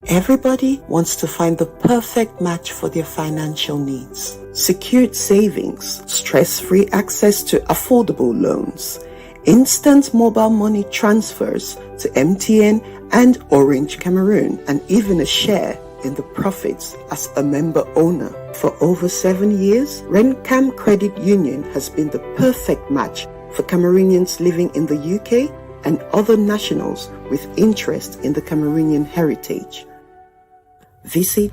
Everybody wants to find the perfect match for their financial needs. Secured savings, stress-free access to affordable loans, instant mobile money transfers to MTN and Orange Cameroon, and even a share in the profits as a member owner. For over 7 years, Rencam Credit Union has been the perfect match for Cameroonians living in the UK and other nationals with interest in the Cameroonian heritage. Visit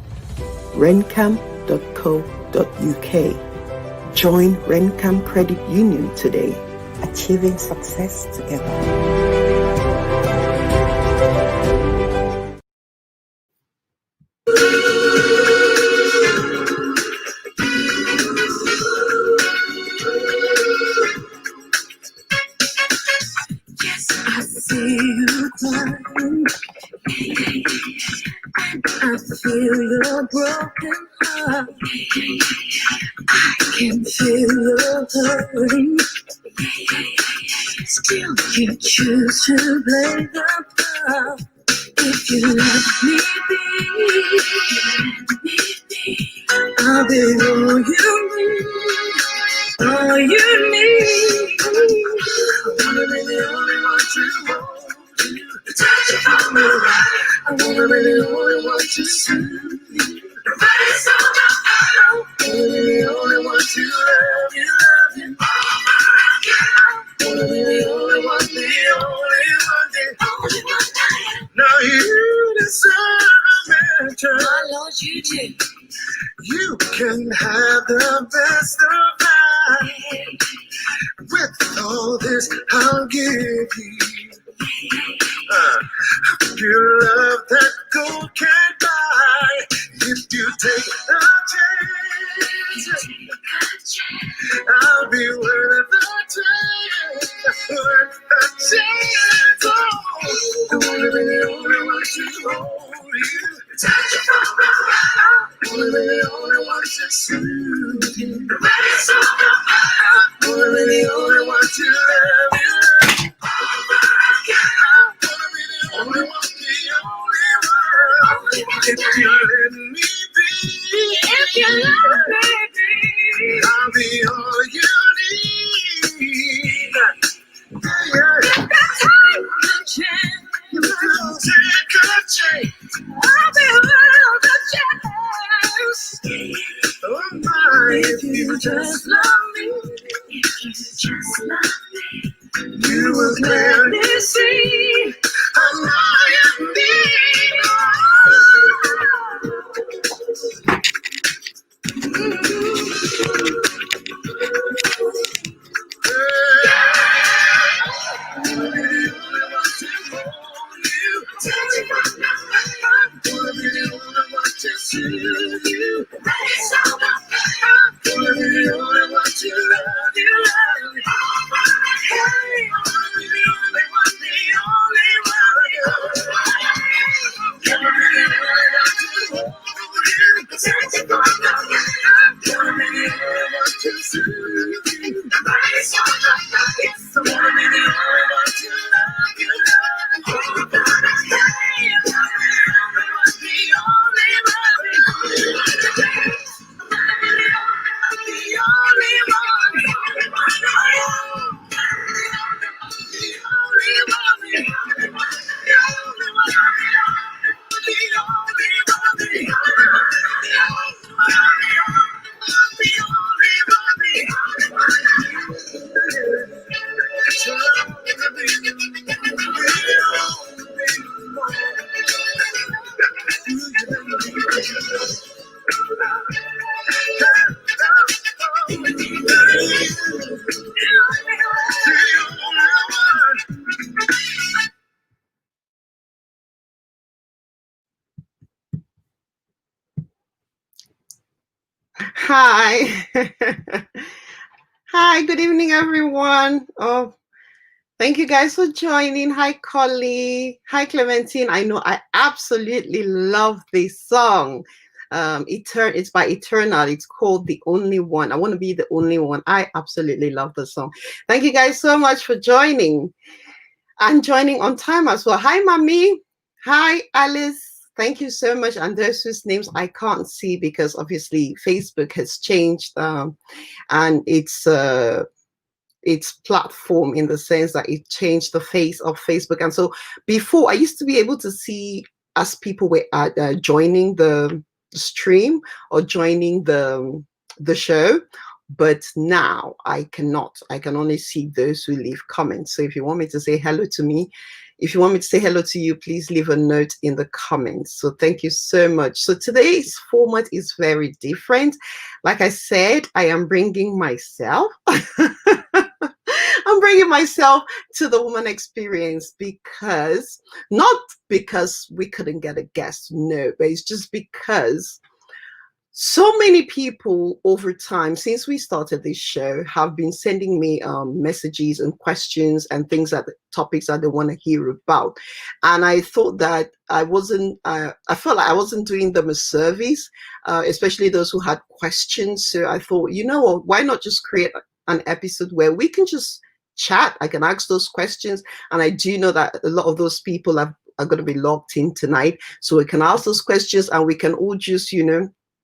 rencam.co.uk. Join Rencam Credit Union today, achieving success together. I feel your broken heart. I can feel your hurting. Still you choose to play the part. If you let me be, I'll be all you need. All you need. I wanna be the only one to hold you, to touch you from the right. I wanna be the only one to soothe you. Nobody's on my heart. I wanna be the only one to love you over again. I wanna be the only one, the only one, the only one I am. Now you deserve a mention. My Lord, you do. You can have the best of life. With all this, I'll give you. Your love that gold can't buy. If you take a chance, I'll be worth the chance. Worth the chance. Oh, I wanna be the only one to hold you, touch you from the right. I wanna be the only one to soothe you. Nobody's on my mind. I wanna be the only one to love you over again. I wanna be the only one, the only one. If you let me be, if you let me be, I'll be all you need. Yeah. Take a chance. You can take a chance. I'll be all the chance. Oh my, if you just love me, if you just love me, you will clearly see I'm all you need. Hi. Hi, good evening, everyone. Oh, thank you guys for joining. Hi, Collie. Hi, Clementine. I know I absolutely love this song. It's by Eternal. It's called The Only One. I want to be the only one. I absolutely love the song. Thank you guys so much for joining. I'm joining on time as well. Hi, Mommy. Hi, Alice. Thank you so much. And those whose names I can't see because obviously Facebook has changed, and its platform, in the sense that it changed the face of Facebook. And so before, I used to be able to see as people were joining the stream or joining the show, but now I cannot. I can only see those who leave comments. So if you want me to say hello to me, if you want me to say hello to you, please leave a note in the comments. So thank you so much. So today's format is very different. Like I said, I am bringing myself. I'm bringing myself to the woman experience because, not because we couldn't get a guest, no, but it's just because so many people over time, since we started this show, have been sending me messages and questions and things, that topics that they want to hear about. And I thought that I felt like I wasn't doing them a service, especially those who had questions. So I thought, you know what, why not just create an episode where we can just chat? I can ask those questions. And I do know that a lot of those people are going to be logged in tonight. So we can ask those questions and we can all just,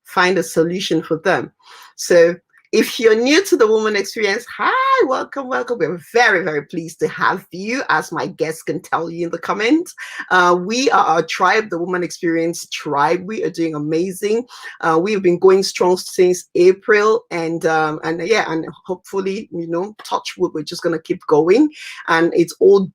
find a solution for them. So if you're new to the Woman Experience, hi, welcome. We're very, very pleased to have you, as my guests can tell you in the comments. We are a tribe, the Woman Experience tribe. We are doing amazing. We've been going strong since April, and hopefully, touch wood, we're just gonna keep going, and it's all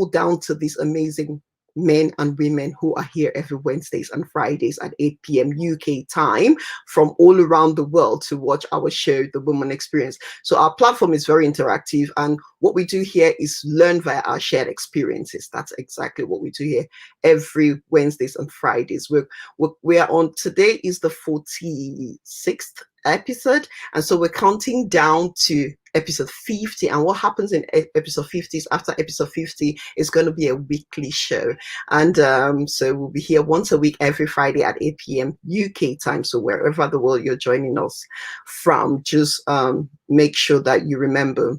down to these amazing men and women who are here every Wednesdays and Fridays at 8 p.m. UK time from all around the world to watch our show, The Woman Experience. So our platform is very interactive, and what we do here is learn via our shared experiences. That's exactly what we do here every Wednesdays and Fridays. We are on, today is the 46th episode, and so we're counting down to episode 50. And what happens in episode 50 is, after episode 50 is going to be a weekly show, and so we'll be here once a week every Friday at 8 p.m. UK time. So wherever the world you're joining us from, just make sure that you remember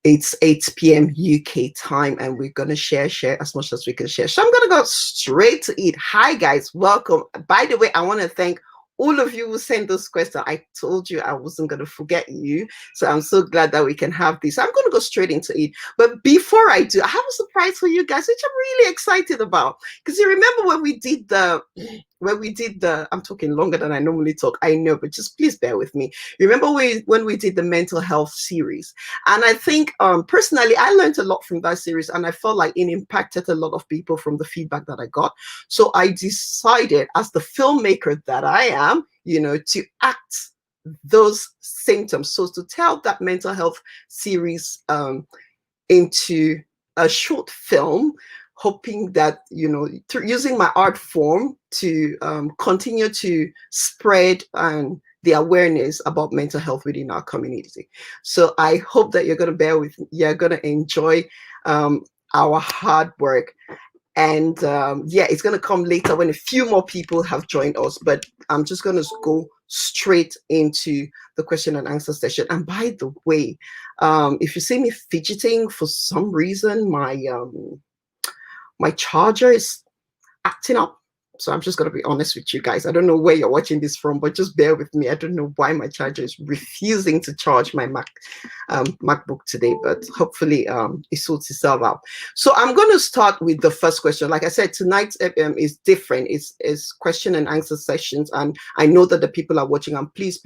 it's 8 p.m. UK time, and we're going to share as much as we can share. So I'm going to go straight to it. Hi guys, welcome. By the way, I want to thank all of you who sent those questions. I told you I wasn't going to forget you. So I'm so glad that we can have this. I'm going to go straight into it. But before I do, I have a surprise for you guys, which I'm really excited about. Because you remember when we did I'm talking longer than I normally talk, I know, but just please bear with me. You remember when we did the mental health series? And I think personally, I learned a lot from that series, and I felt like it impacted a lot of people from the feedback that I got. So I decided, as the filmmaker that I am, to act those symptoms. So to tell that mental health series into a short film, hoping that, through using my art form to continue to spread the awareness about mental health within our community. So I hope that you're going to bear with me. You're going to enjoy our hard work. And it's going to come later when a few more people have joined us. But I'm just going to go straight into the question and answer session. And by the way, if you see me fidgeting for some reason, my charger is acting up. So I'm just going to be honest with you guys. I don't know where you're watching this from, but just bear with me. I don't know why my charger is refusing to charge my MacBook today, but hopefully it sorts itself out. So I'm going to start with the first question. Like I said, tonight's is different. It's question and answer sessions. And I know that the people are watching, and please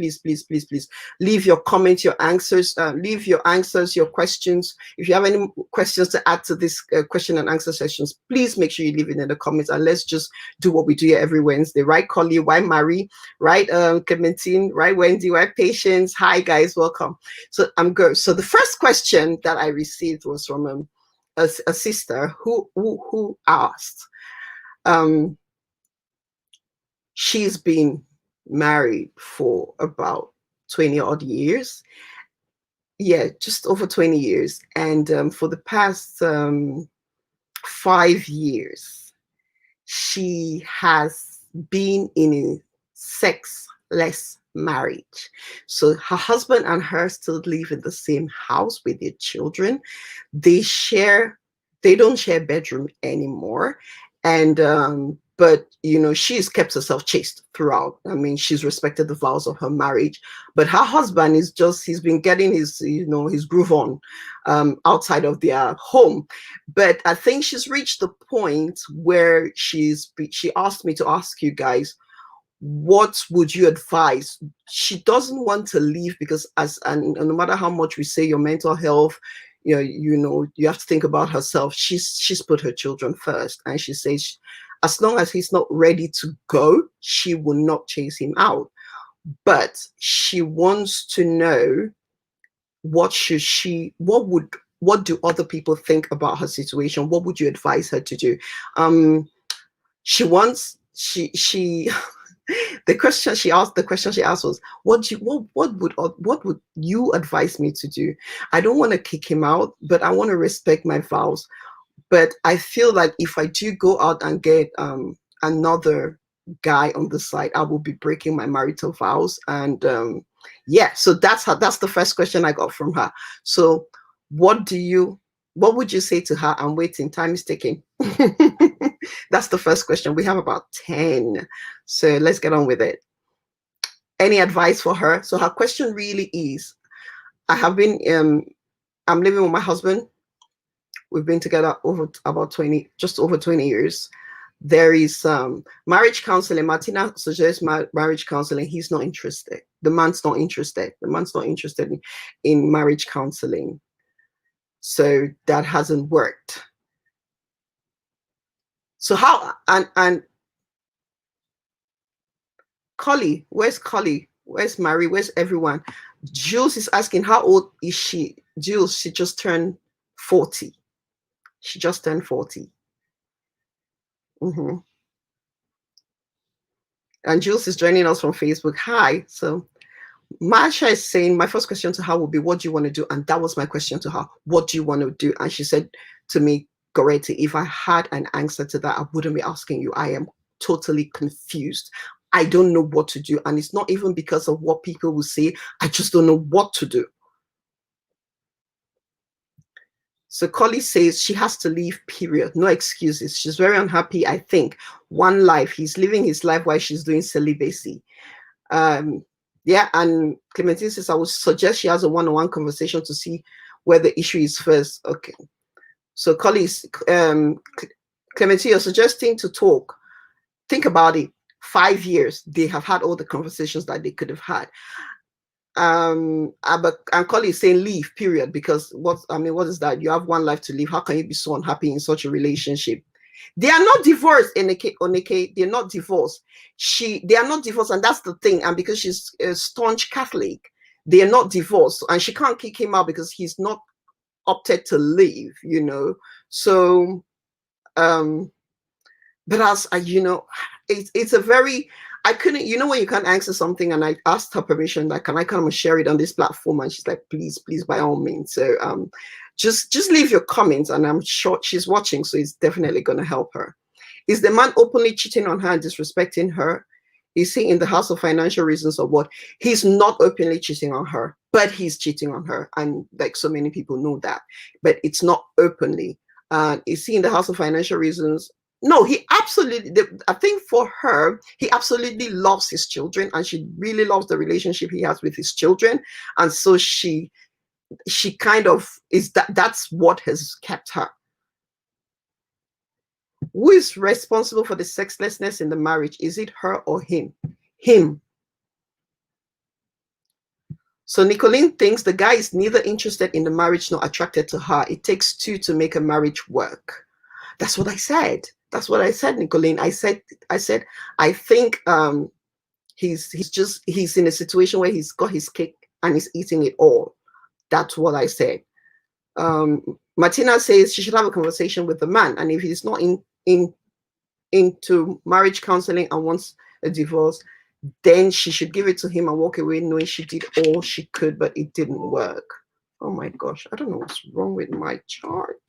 leave your comments, your answers, leave your answers, your questions. If you have any questions to add to this question and answer sessions, please make sure you leave it in the comments, and let's just do what we do here every Wednesday. Right, Collie? Why Marie? Right, Clementine? Right, Wendy? Right, Patience? Hi, guys. Welcome. So I'm good. So the first question that I received was from a sister who asked, she's been married for about 20 odd years. Yeah, just over 20 years. And for the past 5 years, she has been in a sexless marriage. So her husband and her still live in the same house with their children. They don't share bedroom anymore. And but you know, she's kept herself chaste throughout. I mean, she's respected the vows of her marriage, but her husband is just, he's been getting his, you know, his groove on outside of their home. But I think she's reached the point where she asked me to ask you guys, what would you advise? She doesn't want to leave because, as and no matter how much we say your mental health, you know, you have to think about herself. She's put her children first, and she says as long as he's not ready to go, she will not chase him out. But she wants to know, what do other people think about her situation? What would you advise her to do? She wants she the question she asked was, what would you advise me to do? I don't want to kick him out, but I want to respect my vows. But I feel like if I do go out and get another guy on the side, I will be breaking my marital vows. And yeah, so that's the first question I got from her. So what would you say to her? I'm waiting, time is ticking. That's the first question. We have about 10, so let's get on with it. Any advice for her? So her question really is, I'm living with my husband. We've been together over about 20, just over 20 years. There is marriage counseling. Martina suggests marriage counseling. He's not interested. The man's not interested. The man's not interested in marriage counseling. So that hasn't worked. So how, and Collie, where's Collie? Where's Mary? Where's everyone? Jules is asking, how old is she? Jules, she just turned 40. She just turned 40. Mm-hmm. And Jules is joining us from Facebook. Hi. So Marsha is saying, my first question to her would be, what do you want to do? And that was my question to her. What do you want to do? And she said to me, Goretti, if I had an answer to that, I wouldn't be asking you. I am totally confused. I don't know what to do. And it's not even because of what people will say. I just don't know what to do. So Collie says she has to leave, period. No excuses. She's very unhappy, I think. One life. He's living his life while she's doing celibacy. Yeah, and Clementine says, I would suggest she has a one-on-one conversation to see where the issue is first. Okay. So Collie, Clementine, you're suggesting to talk. Think about it. 5 years, they have had all the conversations that they could have had. And Collie is saying leave, period, because what is that? You have one life to live. How can you be so unhappy in such a relationship? They are not divorced, Onike. They're not divorced. They are not divorced, and that's the thing. And because she's a staunch Catholic, they are not divorced, and she can't kick him out because he's not opted to leave. You know, so but as you know, it's a very, I couldn't, you know, when you can't answer something, and I asked her permission, like, can I come and share it on this platform? And she's like, please, by all means. So just leave your comments, and I'm sure she's watching, so it's definitely going to help her. Is the man openly cheating on her and disrespecting her? Is he in the house of financial reasons or what? He's not openly cheating on her, but he's cheating on her, and like so many people know that, but it's not openly. Is he in the house of financial reasons? No, he absolutely, I think for her, he absolutely loves his children, and she really loves the relationship he has with his children. And so she kind of is that's what has kept her. Who is responsible for the sexlessness in the marriage? Is it her or him? Him. So Nicolene thinks the guy is neither interested in the marriage nor attracted to her. It takes two to make a marriage work. That's what I said. That's what I said, Nicolene. I said, I think he's in a situation where he's got his cake and he's eating it all. That's what I said. Martina says she should have a conversation with the man, and if he's not into marriage counseling and wants a divorce, then she should give it to him and walk away, knowing she did all she could, but it didn't work. Oh my gosh, I don't know what's wrong with my chart.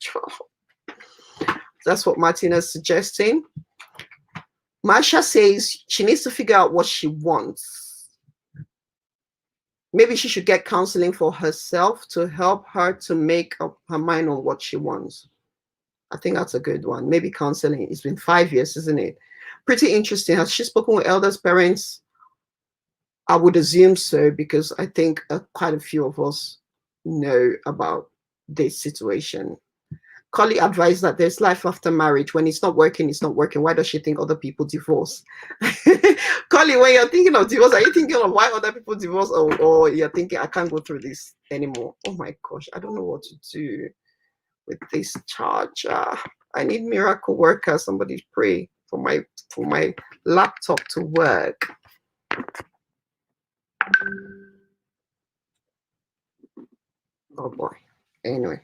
That's what Martina's suggesting. Marsha says she needs to figure out what she wants. Maybe she should get counseling for herself to help her to make up her mind on what she wants. I think that's a good one. Maybe counseling. It's been 5 years, isn't it? Pretty interesting. Has she spoken with elders, parents? I would assume so, because I think quite a few of us know about this situation. Collie advised that there's life after marriage. When it's not working, it's not working. Why does she think other people divorce? Collie, when you're thinking of divorce, are you thinking of why other people divorce, or you're thinking, I can't go through this anymore? Oh my gosh, I don't know what to do with this charge. I need miracle worker. Somebody pray for my laptop to work. Oh boy. Anyway,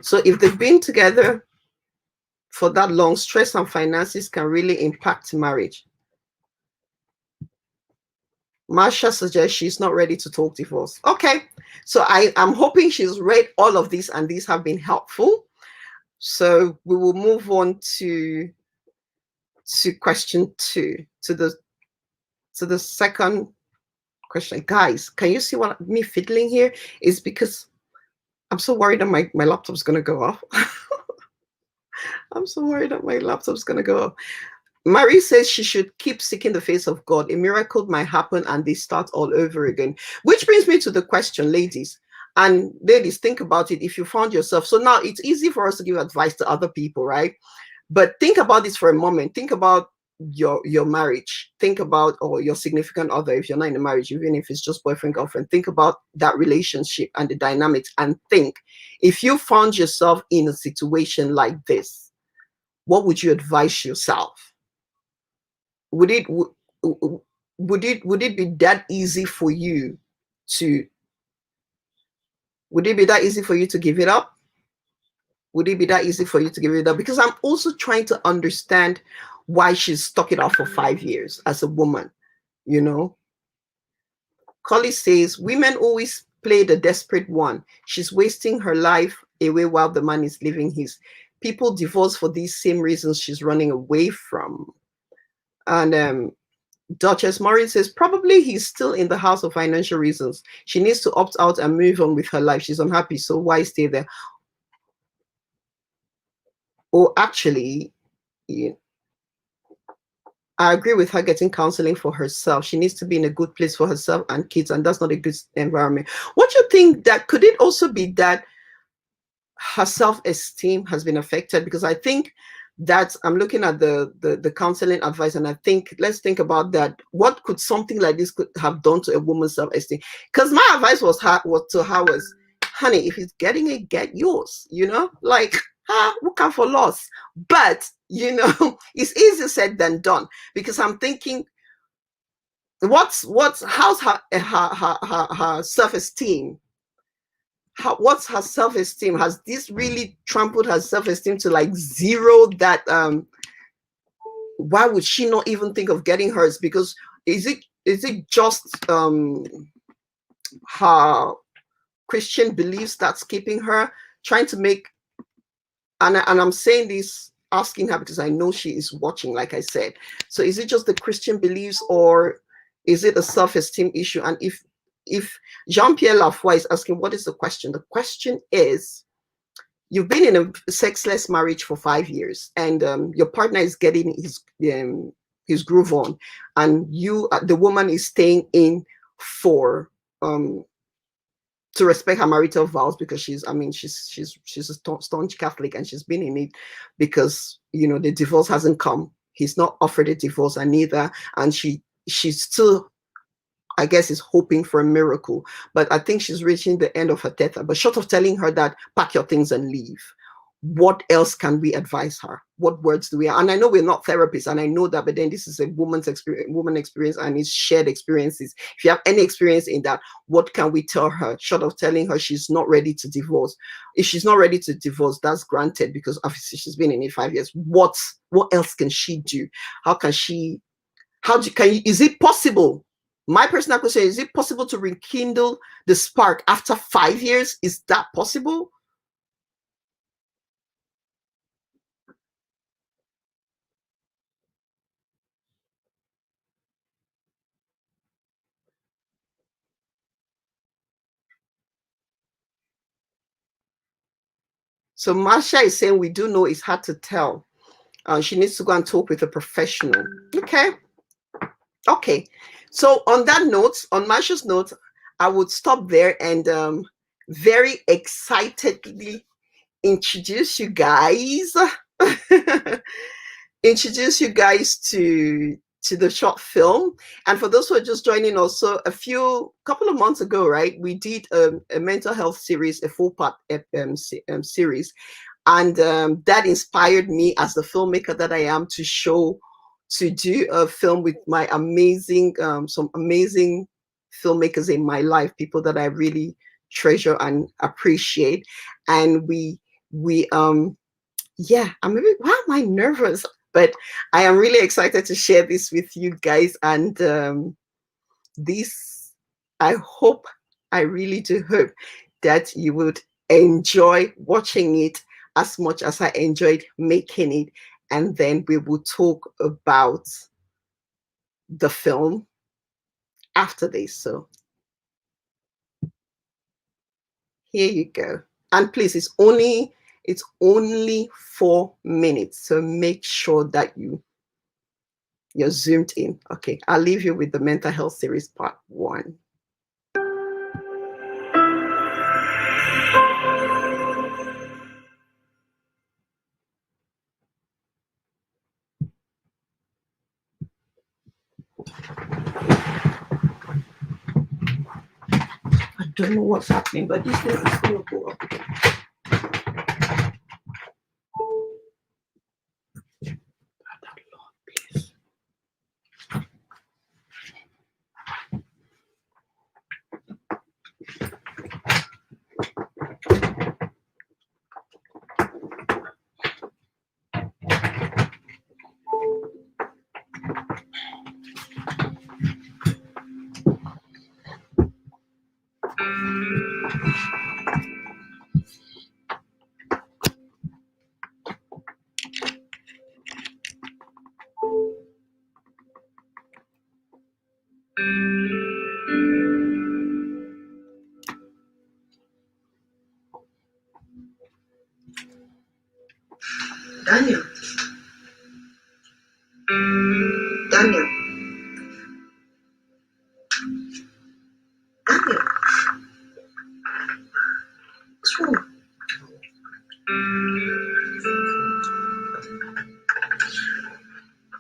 so if they've been together for that long, stress and finances can really impact marriage. Marsha suggests she's not ready to talk divorce. Okay, so I'm hoping she's read all of these and these have been helpful. So we will move on to question 2, to the second question. Guys, can you see what me fiddling here is? Because I'm so worried that my laptop's gonna go off. I'm so worried that my laptop's gonna go off. Marie says she should keep seeking the face of God. A miracle might happen and they start all over again. Which brings me to the question, ladies. And ladies, think about it. If you found yourself, so now it's easy for us to give advice to other people, right? But think about this for a moment. Think about your marriage. Think about, or your significant other, if you're not in a marriage, even if it's just boyfriend, girlfriend. Think about that relationship and the dynamics, and think, if you found yourself in a situation like this, what would you advise yourself? Would it be that easy for you to give it up? Would it be that easy for you to give it up? Because I'm also trying to understand why she's stuck it out for 5 years as a woman, you know. Collie says women always play the desperate one. She's wasting her life away while the man is living his. People divorce for these same reasons she's running away from. And Duchess Maureen says probably he's still in the house for financial reasons. She needs to opt out and move on with her life. She's unhappy, so why stay there? Or actually, yeah, I agree with her getting counseling for herself. She needs to be in a good place for herself and kids, and that's not a good environment. What do you think, that could it also be that her self-esteem has been affected? Because I think that I'm looking at the counseling advice, and I think, let's think about that. What could something like this could have done to a woman's self-esteem? Because my advice was to her was, honey, if he's getting it, get yours, you know, like, look out for loss. But you know, it's easier said than done, because I'm thinking, how's her self-esteem? What's her self-esteem? Has this really trampled her self-esteem to like zero, that why would she not even think of getting hers? Because is it just her Christian beliefs that's keeping her, trying to make, and I'm saying this, asking her because I know she is watching, like I said. So is it just the Christian beliefs, or is it a self-esteem issue? And if Jean-Pierre Laffoy is asking, what is the question? The question is, you've been in a sexless marriage for 5 years, and your partner is getting his groove on, and you, the woman, is staying in for to respect her marital vows, because she's a staunch Catholic, and she's been in it because, you know, the divorce hasn't come. He's not offered a divorce, and neither, and she's still, I guess, is hoping for a miracle. But I think she's reaching the end of her tether. But short of telling her that, pack your things and leave, what else can we advise her? What words do we have? And I know we're not therapists, and I know that, but then this is a woman experience, and it's shared experiences. If you have any experience in that, what can we tell her, short of telling her she's not ready to divorce? If she's not ready to divorce, that's granted, because obviously she's been in it 5 years. What else can she do? How can she, is it possible? My personal question, is it possible to rekindle the spark after 5 years? Is that possible? So Marsha is saying we do know it's hard to tell. She needs to go and talk with a professional. Okay. Okay. So on that note, on Marsha's note, I would stop there and very excitedly introduce you guys introduce you guys to the short film. And for those who are just joining us, so couple of months ago, right, we did a mental health series, a full part series, and that inspired me as the filmmaker that I am to do a film with my amazing some amazing filmmakers in my life, people that I really treasure and appreciate. And we yeah, why am I nervous? But I am really excited to share this with you guys. And this, I really do hope that you would enjoy watching it as much as I enjoyed making it. And then we will talk about the film after this. So here you go. And please, it's only 4 minutes. So make sure that you're zoomed in. Okay, I'll leave you with the mental health series part 1. I don't know what's happening, but this thing is going to go up again. Daniel. Daniel. Daniel. What's wrong?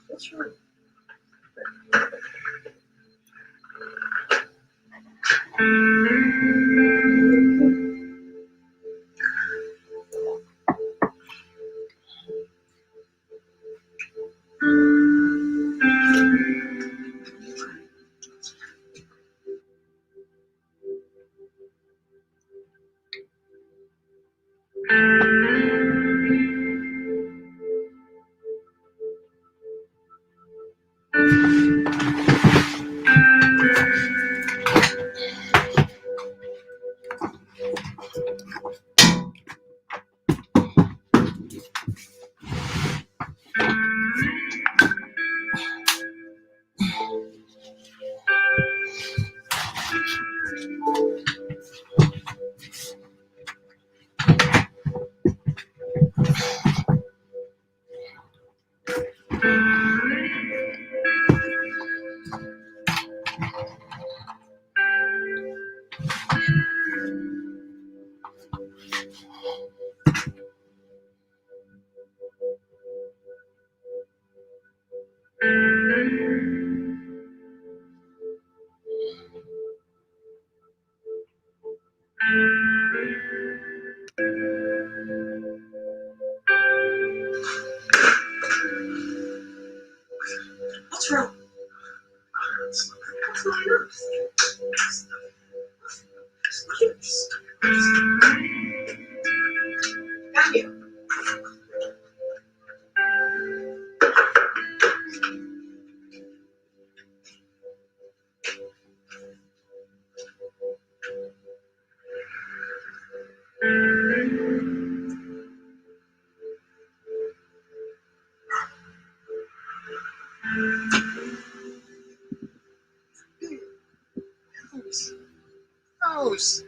What's wrong? What's wrong? What's my nerves? Daniel. Nose.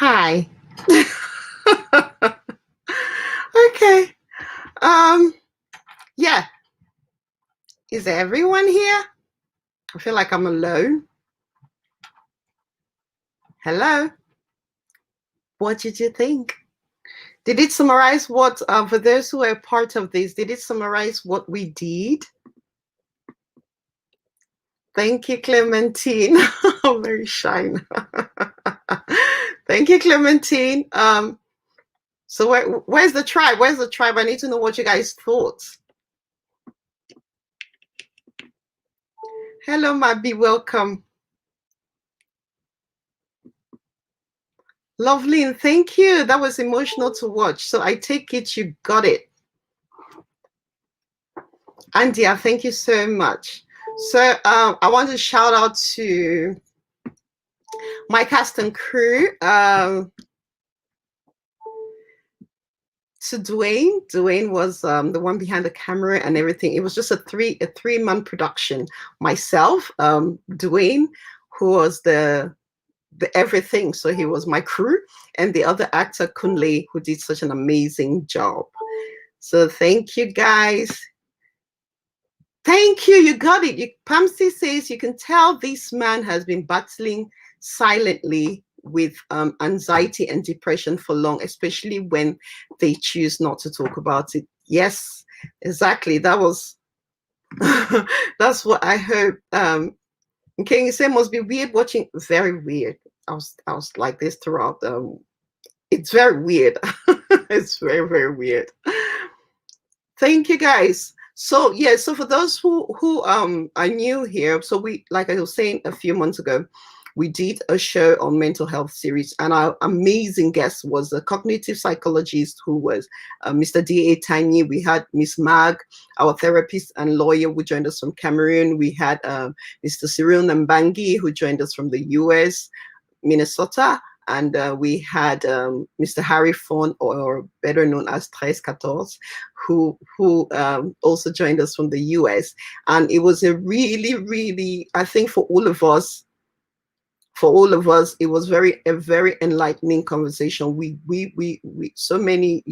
Hi. Okay. Yeah. Is everyone here? I feel like I'm alone. Hello. What did you think? Did it summarize what, for those who are part of this, did it summarize what we did? Thank you, Clementine. I'm very shy now. Thank you, Clementine. So where's the tribe? Where's the tribe? I need to know what you guys thought. Hello, Mabi, welcome. Lovely, and thank you. That was emotional to watch. So I take it you got it. Andia, thank you so much. So I want to shout out to my cast and crew. To Dwayne. Dwayne was the one behind the camera and everything. It was just a three-month production. Myself, Dwayne, who was the everything. So he was my crew, and the other actor, Kunle, who did such an amazing job. So thank you, guys. Thank you. You got it. Pamsi says you can tell this man has been battling silently with anxiety and depression for long, especially when they choose not to talk about it. Yes, exactly. That was that's what I heard. Okay, you say must be weird watching. Very weird. I was like this throughout. It's very weird. It's very, very weird. Thank you, guys. So yeah, so for those who are new here, so we, like I was saying a few months ago, we did a show on mental health series, and our amazing guest was a cognitive psychologist who was Mr. D.A. Tanyi. We had Miss Mag, our therapist and lawyer, who joined us from Cameroon. We had Mr. Cyril Nambangi, who joined us from the US, Minnesota. And we had Mr. Harry Fon, or better known as 1314, who also joined us from the US. And it was a really, really, I think for all of us, it was a very enlightening conversation. We so many,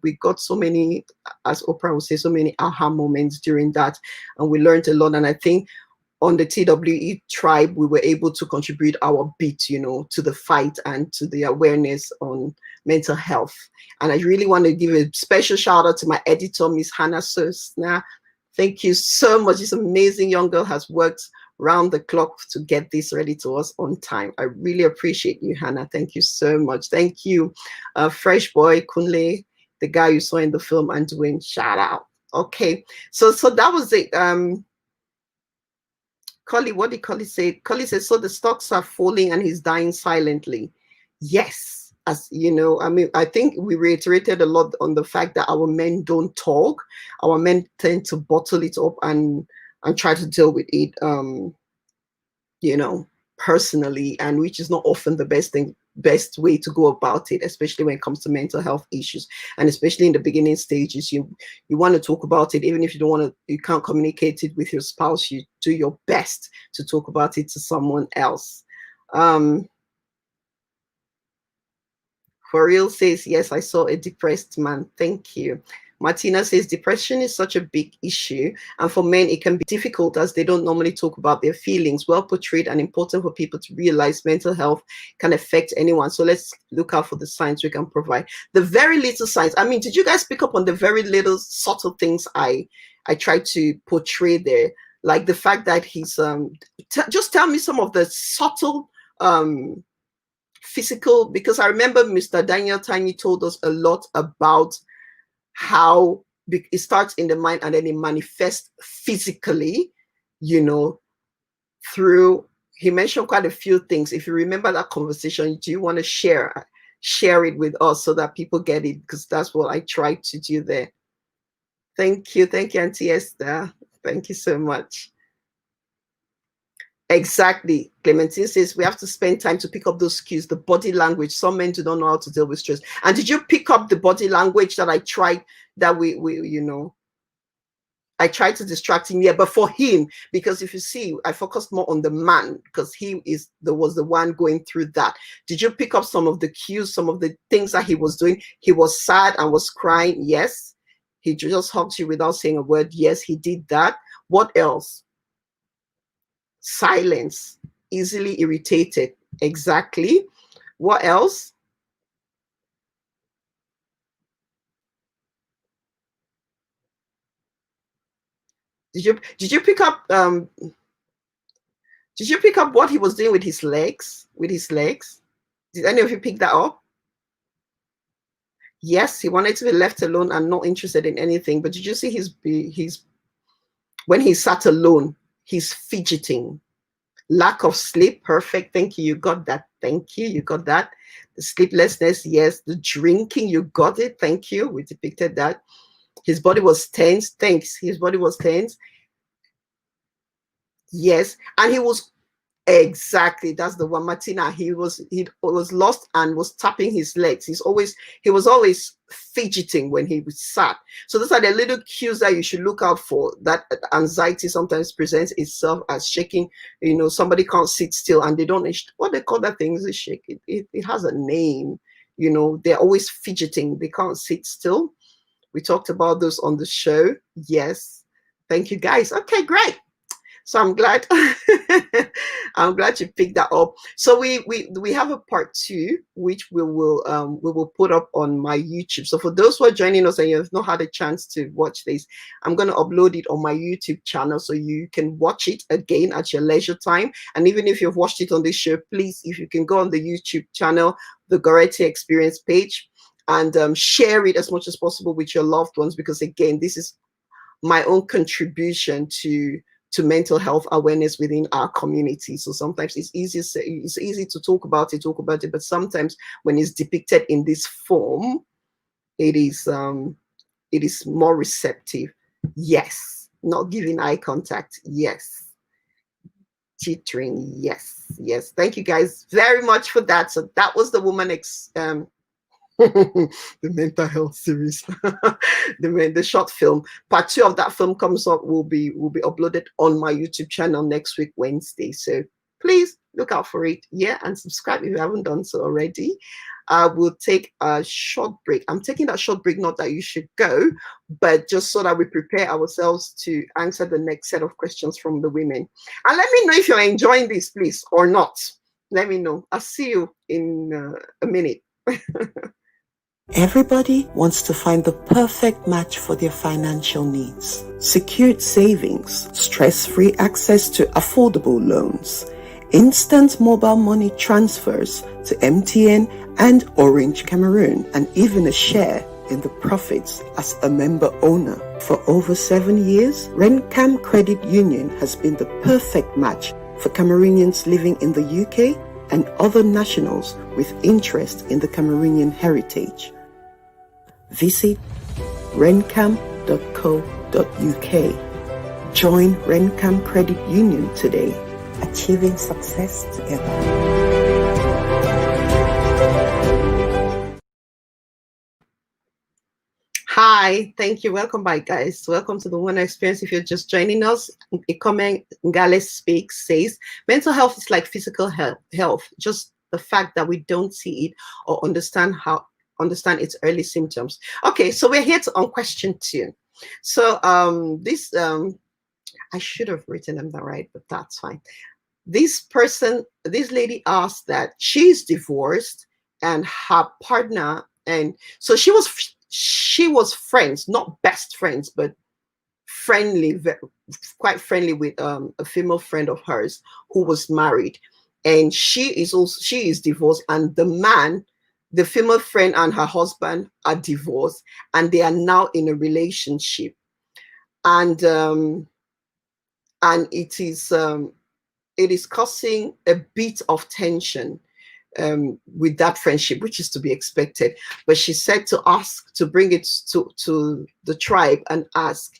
we got so many, as Oprah would say, so many aha moments during that, and we learned a lot. And I think on the TWETribe, we were able to contribute our bit, to the fight and to the awareness on mental health. And I really want to give a special shout out to my editor, Miss Hannah Sosna. Thank you so much. This amazing young girl has worked round the clock to get this ready to us on time. I really appreciate you, Hannah. Thank you so much. Thank you, Fresh Boy Kunle, the guy you saw in the film, and Dwayne. Shout out. Okay, so that was it. Collie, what did Collie say? Collie says, so the stocks are falling and he's dying silently. Yes, as you know, I mean, I think we reiterated a lot on the fact that our men don't talk. Our men tend to bottle it up and try to deal with it, personally, and which is not often the best thing. best way to go about it, especially when it comes to mental health issues, and especially in the beginning stages. You want to talk about it, even if you don't want to, you can't communicate it with your spouse, you do your best to talk about it to someone else. For real says, yes, I saw a depressed man. Thank you. Martina says, depression is such a big issue, and for men it can be difficult as they don't normally talk about their feelings. Well portrayed and important for people to realize mental health can affect anyone. So let's look out for the signs we can provide. The very little signs. I mean, did you guys pick up on the very little subtle things I tried to portray there? Like the fact that he's just tell me some of the subtle physical, because I remember Mr. Daniel Tiny told us a lot about how it starts in the mind and then it manifests physically, you know, through, he mentioned quite a few things. If you remember that conversation, do you want to share it with us so that people get it? Because that's what I tried to do there. Thank you, Auntie Esther. Thank you so much. Exactly. Clementine says we have to spend time to pick up those cues, the body language. Some men do not know how to deal with stress. And did you pick up the body language that I tried, that we you know, I tried to distract him? Yeah, but for him, because if you see, I focused more on the man because he was the one going through that. Did you pick up some of the cues, some of the things that he was doing? He was sad and was crying. Yes. He just hugged you without saying a word. Yes, he did that. What else? Silence, easily irritated. Exactly. What else? Did you pick up what he was doing with his legs? Did any of you pick that up? Yes, he wanted to be left alone and not interested in anything. But did you see his when he sat alone, he's fidgeting. Lack of sleep. Perfect. Thank you. You got that. Thank you. You got that. The sleeplessness. Yes. The drinking. You got it. Thank you. We depicted that. His body was tense. Thanks. His body was tense. Yes. And he was, exactly, that's the one, Martina. He was lost and was tapping his legs. He was always fidgeting when he was sat. So those are the little cues that you should look out for. That anxiety sometimes presents itself as shaking. You know, somebody can't sit still and they don't, what they call that thing is a shake. It has a name. You know, they're always fidgeting. They can't sit still. We talked about those on the show. Yes. Thank you, guys. Okay, great. So I'm glad I'm glad you picked that up. So we have a part 2, which we will put up on my YouTube. So for those who are joining us and you have not had a chance to watch this, I'm going to upload it on my YouTube channel so you can watch it again at your leisure time. And even if you've watched it on this show, please, if you can go on the YouTube channel, the Goretti Experience page, and share it as much as possible with your loved ones, because again, this is my own contribution to mental health awareness within our community. So sometimes it's easy to talk about it, but sometimes when it's depicted in this form, it is more receptive. Yes. Not giving eye contact. Yes. Teetering. Yes. Thank you guys very much for that. So that was the woman the mental health series. the short film. Part 2 of that film comes up, will be uploaded on my YouTube channel next week, Wednesday. So please look out for it. Yeah, and subscribe if you haven't done so already. We'll take a short break. I'm taking that short break, not that you should go, but just so that we prepare ourselves to answer the next set of questions from the women. And let me know if you're enjoying this, please, or not. Let me know. I'll see you in a minute. Everybody wants to find the perfect match for their financial needs. Secured savings, stress-free access to affordable loans, instant mobile money transfers to MTN and Orange Cameroon, and even a share in the profits as a member owner. For over 7 years, Rencam Credit Union has been the perfect match for Cameroonians living in the UK and other nationals with interest in the Cameroonian heritage. Visit rencam.co.uk. Join Rencam Credit Union today, achieving success together. Hi, thank you. Welcome back, guys. Welcome to the One Experience. If you're just joining us, a comment Ngale Speaks says, mental health is like physical health, just the fact that we don't see it or understand its early symptoms. Okay, so we're here to on question 2. So this I should have written them down right, but that's fine. This lady asked that she's divorced and her partner, and so she was friends, not best friends, but friendly, quite friendly with a female friend of hers who was married, and she is divorced, and the female friend and her husband are divorced, and they are now in a relationship, and it is causing a bit of tension with that friendship, which is to be expected. But she said to bring it to the tribe and ask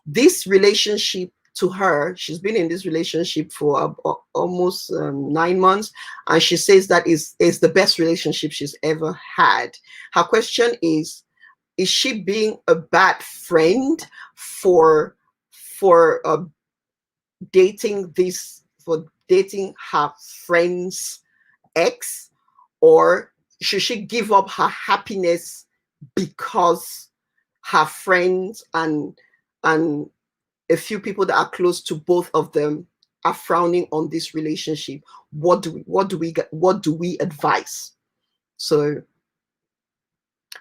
this relationship to her. She's been in this relationship for almost 9 months, and she says that is the best relationship she's ever had. Her question is she being a bad friend for dating her friend's ex, or should she give up her happiness because her friends and a few people that are close to both of them are frowning on this relationship? What do we advise? So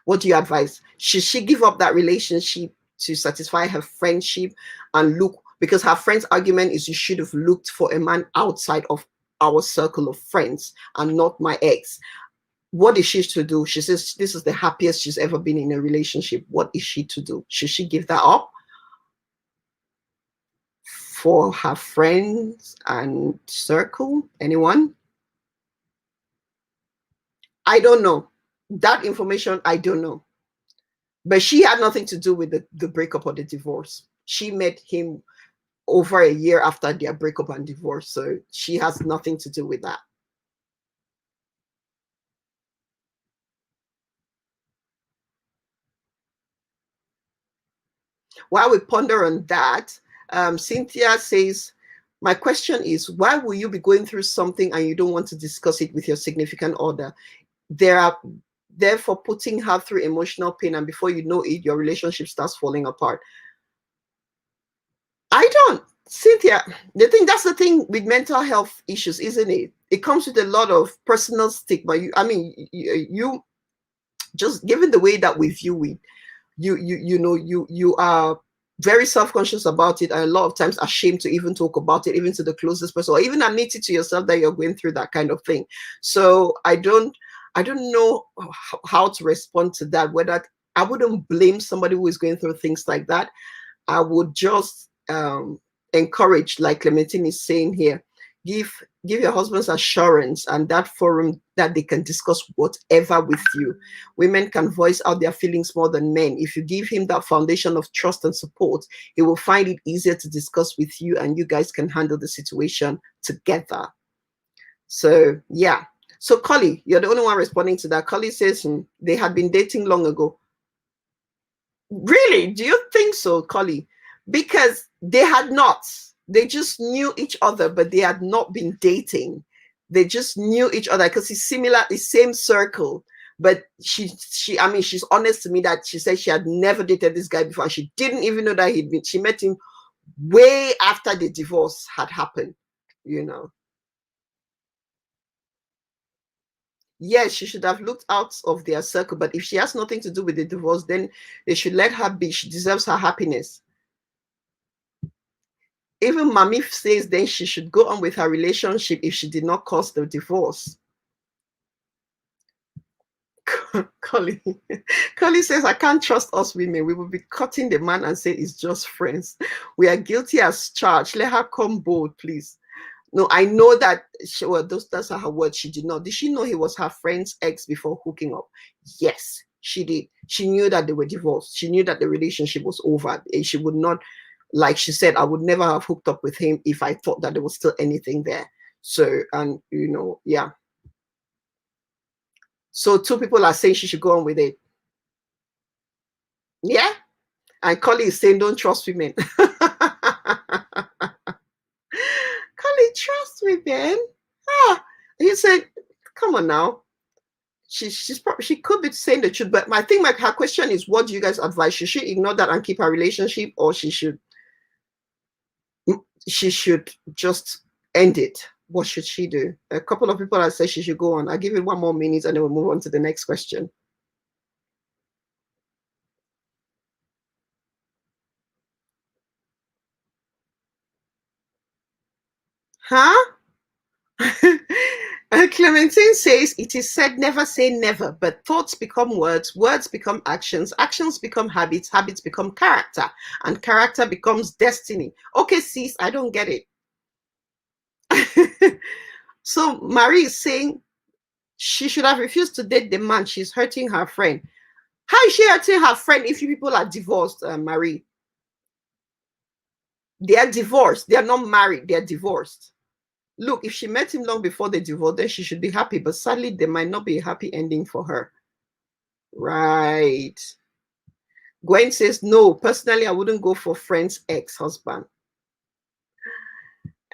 what do you advise? Should she give up that relationship to satisfy her friendship and look, because her friend's argument is you should have looked for a man outside of our circle of friends and not my ex. What is she to do? She says this is the happiest she's ever been in a relationship. What is she to do? Should she give that up for her friends and circle? Anyone? I don't know. That information, I don't know. But she had nothing to do with the breakup or the divorce. She met him over a year after their breakup and divorce. So she has nothing to do with that. While we ponder on that, Cynthia says, my question is, why will you be going through something and you don't want to discuss it with your significant other? Therefore putting her through emotional pain, and before you know it, your relationship starts falling apart. I don't, Cynthia, that's the thing with mental health issues, isn't it? It comes with a lot of personal stigma. You just given the way that we view it, you are very self-conscious about it, and a lot of times ashamed to even talk about it, even to the closest person, or even admit it to yourself that you're going through that kind of thing. So I don't know how to respond to that. Whether I wouldn't blame somebody who is going through things like that. I would just encourage, like Clementine is saying here, give your husbands assurance and that forum that they can discuss whatever with you. Women can voice out their feelings more than men. If you give him that foundation of trust and support, he will find it easier to discuss with you, and you guys can handle the situation together. So yeah. So Collie, you're the only one responding to that. Collie says they had been dating long ago. Really? Do you think so, Collie? Because they had not. They just knew each other, but they had not been dating. They just knew each other because it's similar, the same circle. But she's honest to me that she said she had never dated this guy before. And she didn't even know that she met him way after the divorce had happened, you know. Yes, she should have looked out of their circle. But if she has nothing to do with the divorce, then they should let her be. She deserves her happiness. Even Mami says then she should go on with her relationship if she did not cause the divorce. Collie says, I can't trust us women. We will be cutting the man and say it's just friends. We are guilty as charged. Let her come bold, please. No, I know that those are her words. She did not. Did she know he was her friend's ex before hooking up? Yes, she did. She knew that they were divorced. She knew that the relationship was over. She would not, like she said, I would never have hooked up with him if I thought that there was still anything there. So, and yeah. So 2 people are saying she should go on with it. Yeah. And Collie is saying, don't trust women. Collie, trust women? Ah, he said, come on now. She could be saying the truth, but I think her question is, what do you guys advise? Should she ignore that and keep her relationship, or she should just end it? What should she do? A couple of people have said she should go on. I'll give it 1 more minute and then we'll move on to the next question. Huh? Clementine says, it is said, never say never, but thoughts become words, words become actions, actions become habits, habits become character, and character becomes destiny. Okay, sis, I don't get it. So Marie is saying she should have refused to date the man. She's hurting her friend. How is she hurting her friend if you people are divorced, Marie? They are divorced. They are not married. They are divorced. Look, if she met him long before they divorced, then she should be happy. But sadly, there might not be a happy ending for her. Right. Gwen says, no, personally, I wouldn't go for friend's ex-husband.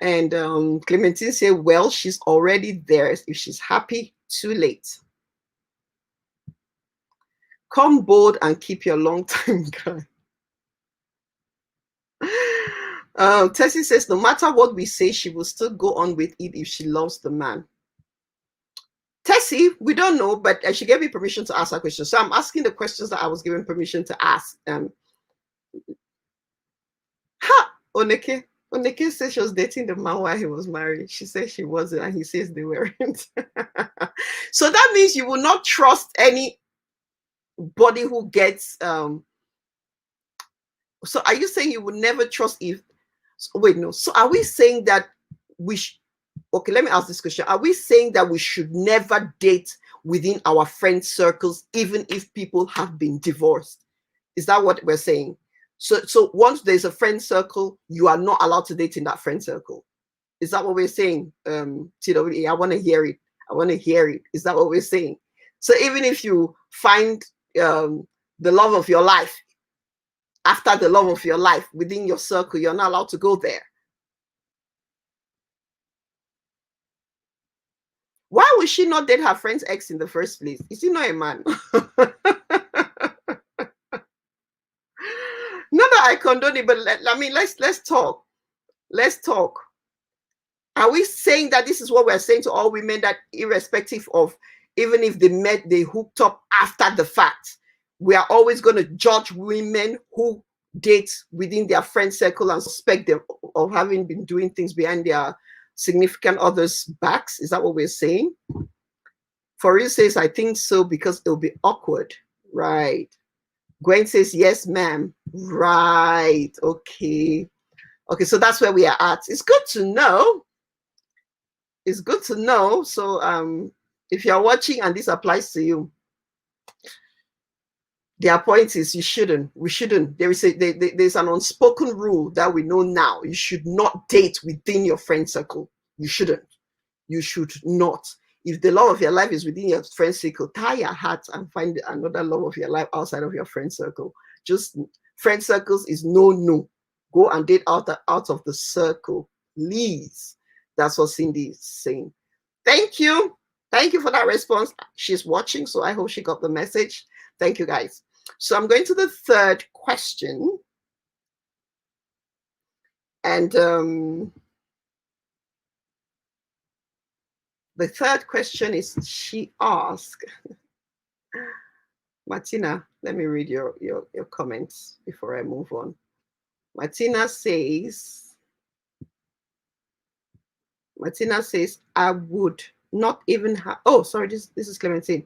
And Clementine said, well, she's already there. If she's happy, too late. Come bold and keep your long-time guy. Tessie says, no matter what we say, she will still go on with it if she loves the man. Tessie, we don't know, but she gave me permission to ask her questions. So I'm asking the questions that I was given permission to ask. Oneke says she was dating the man while he was married. She said she wasn't, and he says they weren't. So that means you will not trust anybody who gets. So are you saying you would never trust if? Wait, no. So are we saying that we? Okay, let me ask this question. Are we saying that we should never date within our friend circles, even if people have been divorced? Is that what we're saying? So once there's a friend circle, you are not allowed to date in that friend circle. Is that what we're saying? TWE, I want to hear it. I want to hear it. Is that what we're saying? So even if you find the love of your life, after the love of your life within your circle, you're not allowed to go there. Why would she not date her friend's ex in the first place? Is he not a man? Not that I condone it, but let's talk. Let's talk. Are we saying that this is what we're saying to all women, that irrespective of, even if they hooked up after the fact, we are always going to judge women who date within their friend circle and suspect them of having been doing things behind their significant others' backs? Is that what we're saying? For real says, I think so, because it'll be awkward. Right. Gwen says, yes, ma'am. Right. Okay. Okay, so that's where we are at. It's good to know. It's good to know. So if you're watching and this applies to you, their point is we shouldn't. There's an unspoken rule that we know now. You should not date within your friend circle. You shouldn't. You should not. If the love of your life is within your friend circle, tie your hat and find another love of your life outside of your friend circle. Just friend circles is no. Go and date out of the circle, please. That's what Cindy is saying. Thank you. Thank you for that response. She's watching, so I hope she got the message. Thank you, guys. So I'm going to the third question. And the third question is, she asked, Martina, let me read your comments before I move on. Martina says, I would not even have, oh, sorry, this is Clementine.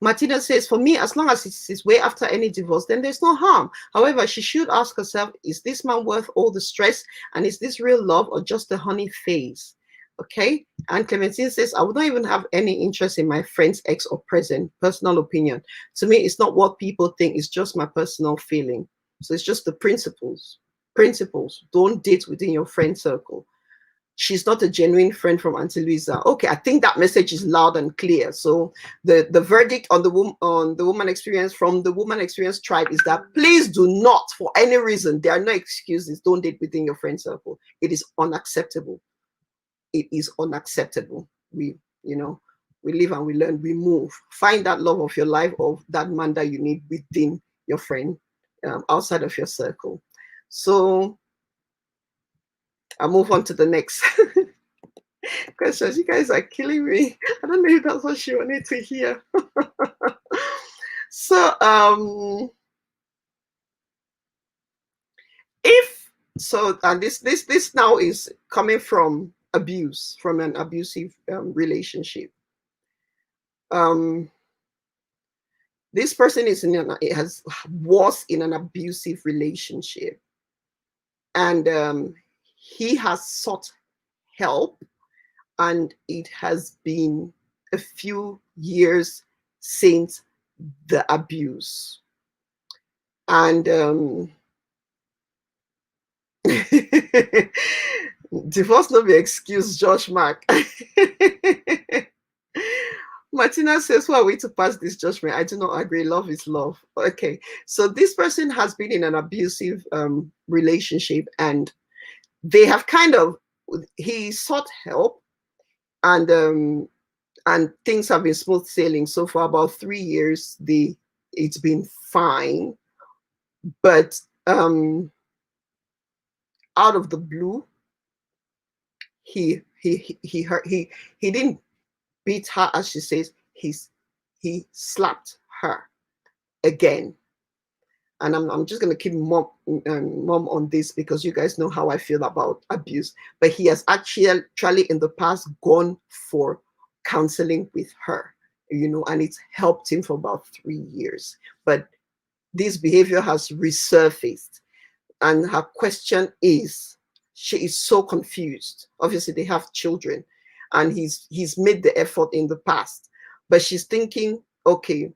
Martina says, for me, as long as it's way after any divorce, then there's no harm. However, she should ask herself, is this man worth all the stress? And is this real love or just a honey phase? Okay. And Clementine says, I would not even have any interest in my friend's ex or present. Personal opinion. To me, it's not what people think. It's just my personal feeling. So it's just the principles. Don't date within your friend circle. she's not a genuine friend from Auntie Louisa. Okay, I think that message is loud and clear. So the verdict on the woman experience from the woman experience tribe is that please do not, for any reason, there are no excuses, don't date within your friend circle. It is unacceptable. It is unacceptable. We, you know, we live and we learn, we move. Find that love of your life, of that man that you need within your friend, outside of your circle. So I'll move on to the next questions. You guys are killing me. I don't know if that's what she wanted to hear. So and this now is coming from abuse, from an abusive relationship. This person was in an abusive relationship, and he has sought help, and it has been a few years since the abuse. And divorce no be excuse, Josh Mark. Martina says, who are we to pass this judgment? I do not agree. Love is love. Okay. So this person has been in an abusive relationship, and they have he sought help, and things have been smooth sailing. So for about 3 years, it's been fine. But out of the blue, he didn't beat her, as she says. He slapped her again. And I'm just going to keep mom on this, because you guys know how I feel about abuse. But he has actually in the past gone for counseling with her, and it's helped him for about 3 years. But this behavior has resurfaced, and her question is, she is so confused. Obviously, they have children, and he's made the effort in the past, but she's thinking, okay,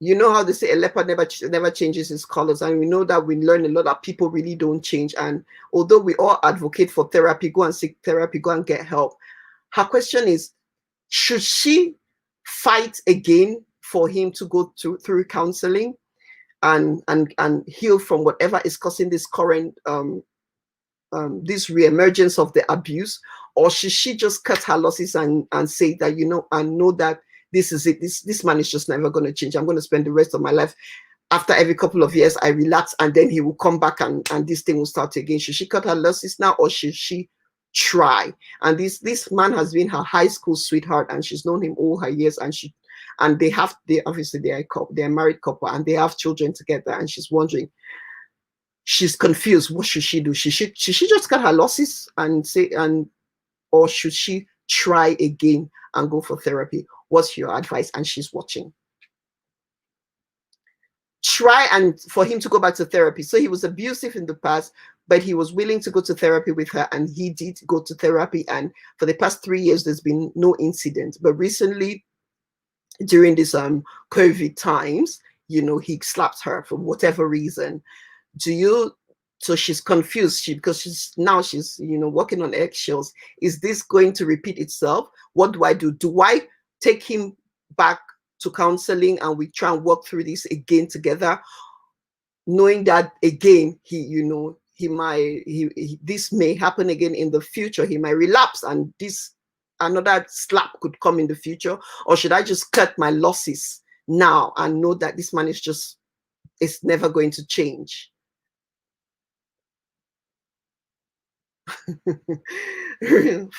you know how they say a leopard never changes his colors, and we know that we learn a lot that people really don't change. And although we all advocate for therapy, go and seek therapy, go and get help, her question is, should she fight again for him to go through counseling and heal from whatever is causing this current this reemergence of the abuse, or should she just cut her losses and say that, and know that this is it, this man is just never going to change. I'm going to spend the rest of my life, after every couple of years I relax, and then he will come back and this thing will start again. Should she cut her losses now, or should she try? And this man has been her high school sweetheart, and she's known him all her years, and they obviously they're a married couple, and they have children together, and she's wondering, she's confused. What should she do? Should she just cut her losses and say, or should she try again and go for therapy? What's your advice? And she's watching. Try and for him to go back to therapy. So he was abusive in the past, but he was willing to go to therapy with her, and he did go to therapy. And for the past 3 years, there's been no incident. But recently, during this COVID times, he slapped her for whatever reason. So she's confused, because she's walking on eggshells. Is this going to repeat itself? What do I do? Do I take him back to counseling and we try and work through this again together, knowing that again this may happen again in the future? He might relapse, and another slap could come in the future. Or should I just cut my losses now and know that this man is never going to change?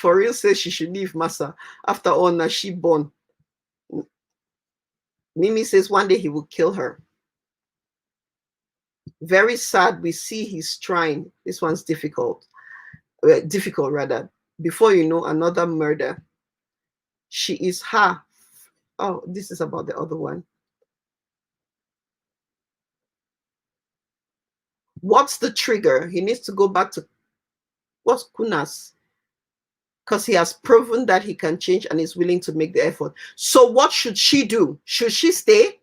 For real says she should leave Massa. After all, now she born. Mimi says one day he will kill her. Very sad. We see he's trying. This one's difficult. Difficult rather. Before you know, another murder. She is her. Oh, this is about the other one. What's the trigger? He needs to go back to what's Kunas, because he has proven that he can change and is willing to make the effort. So what should she do? Should she stay?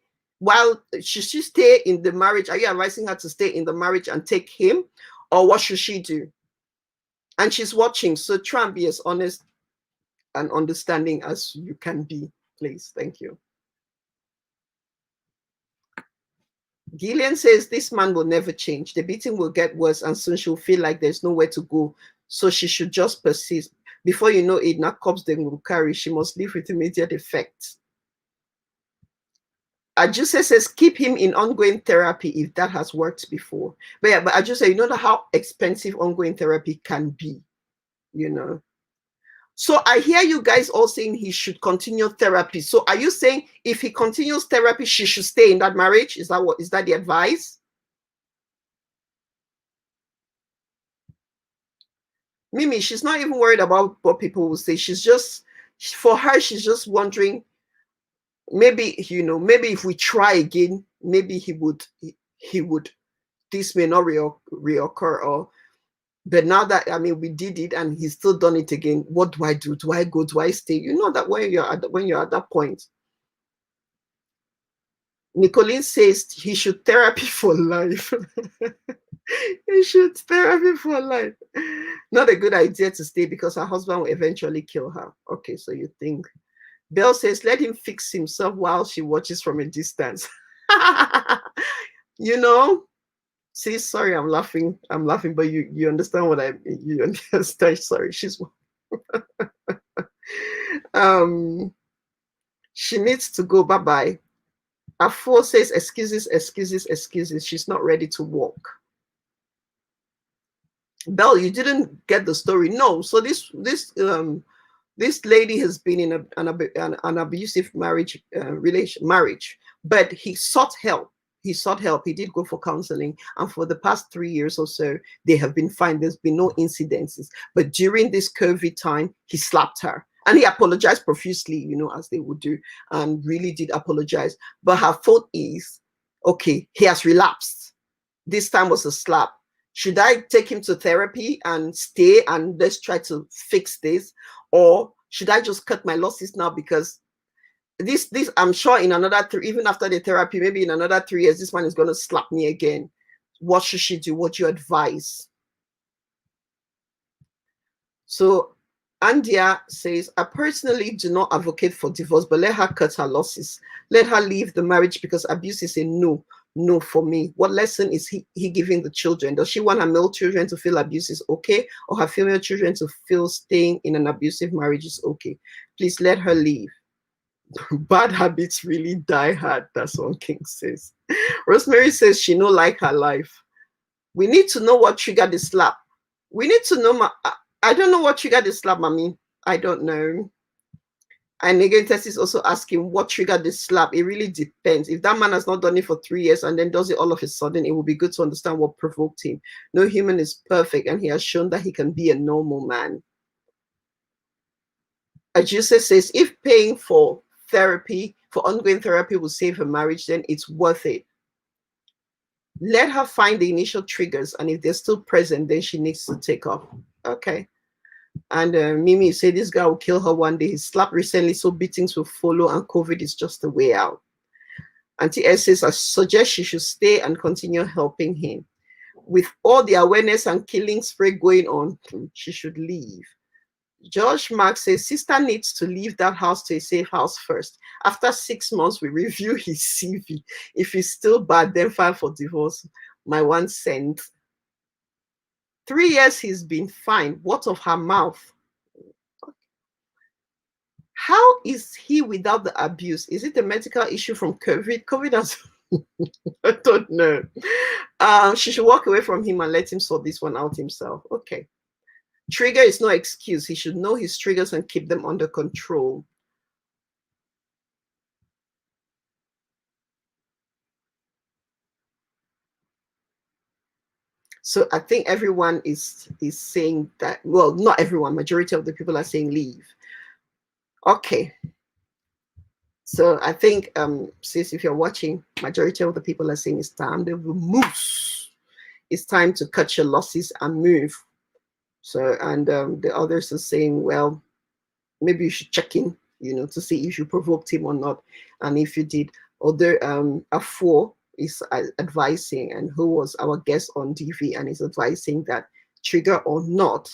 Should she stay in the marriage? Are you advising her to stay in the marriage and take him? Or what should she do? And she's watching, so try and be as honest and understanding as you can be, please. Thank you. Gillian says this man will never change. The beating will get worse, and soon she'll feel like there's nowhere to go. So she should just persist. Before you know it, not cops then will carry. She must leave with immediate effect. Ajuse says keep him in ongoing therapy if that has worked before. But yeah, but Ajuse, you know how expensive ongoing therapy can be, you know. So I hear you guys all saying he should continue therapy. So are you saying if he continues therapy, she should stay in that marriage? Is that the advice? Mimi, she's not even worried about what people will say. For her, she's just wondering, maybe, you know, maybe if we try again, maybe he would, this may not reoccur, or, but now that, I mean, we did it and he's still done it again. What do I do? Do I go? Do I stay? You know that when you're at that point. Nicolene says he should therapy for life. He should therapy for life. Not a good idea to stay because her husband will eventually kill her. Okay, so you think. Belle says, let him fix himself while she watches from a distance. You know, see, sorry, I'm laughing, but you understand what you understand. Sorry, she's she needs to go. Bye-bye. Afo says, excuses, excuses, excuses. She's not ready to walk. Belle, you didn't get the story. No. So this lady has been in an abusive marriage, but he sought help. He did go for counseling, and for the past 3 years or so, they have been fine. There's been no incidences. But during this COVID time, he slapped her, and he apologized profusely, you know, as they would do, and really did apologize. But her thought is, okay, he has relapsed. This time was a slap. Should I take him to therapy and stay and let's try to fix this? Or should I just cut my losses now? Because this I'm sure in another even after the therapy, maybe in another 3 years, this man is going to slap me again. What should she do? What do you advise? So Andia says, I personally do not advocate for divorce, but let her cut her losses. Let her leave the marriage because abuse is a no for me. What lesson is he giving the children? Does she want her male children to feel abuse is okay, or her female children to feel staying in an abusive marriage is okay? Please let her leave. Bad habits really die hard. That's what King says. Rosemary says she no like her life. We need to know what triggered the slap. We need to know. I don't know what triggered the slap, mommy. I don't know. And again, Tess is also asking what triggered the slap. It really depends. If that man has not done it for 3 years and then does it all of a sudden, it will be good to understand what provoked him. No human is perfect, and he has shown that he can be a normal man. Ajuse says, if paying for therapy, for ongoing therapy will save her marriage, then it's worth it. Let her find the initial triggers, and if they're still present, then she needs to take off. Okay. And Mimi said this guy will kill her one day. He slapped recently, so beatings will follow, and COVID is just the way out. Auntie S says, I suggest she should stay and continue helping him. With all the awareness and killing spree going on, she should leave. George Mark says, sister needs to leave that house to a safe house first. After 6 months, we review his CV. If he's still bad, then file for divorce. My 1 cent. 3 years he's been fine. What of her mouth? How is he without the abuse? Is it a medical issue from COVID? COVID has, I don't know. She should walk away from him and let him sort this one out himself. Okay. Trigger is no excuse. He should know his triggers and keep them under control. So I think everyone is saying that, well, not everyone, majority of the people are saying leave. Okay. So I think, sis, if you're watching, majority of the people are saying it's time to move. It's time to cut your losses and move. So, and the others are saying, well, maybe you should check in, you know, to see if you provoked him or not. And if you did, other Afo is advising, and who was our guest on DV, and is advising that trigger or not,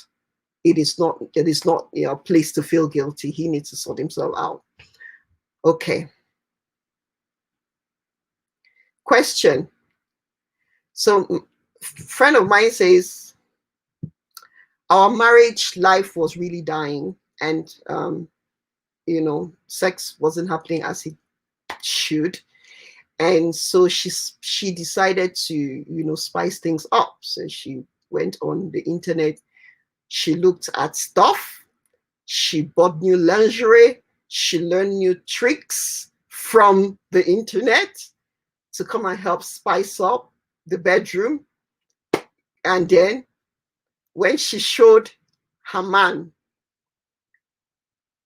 it is not a place to feel guilty. He needs to sort himself out. Okay. Question. So friend of mine says, our marriage life was really dying, and sex wasn't happening as it should. And so she decided to spice things up. So she went on the internet, she looked at stuff, she bought new lingerie, she learned new tricks from the internet to come and help spice up the bedroom. And then when she showed her man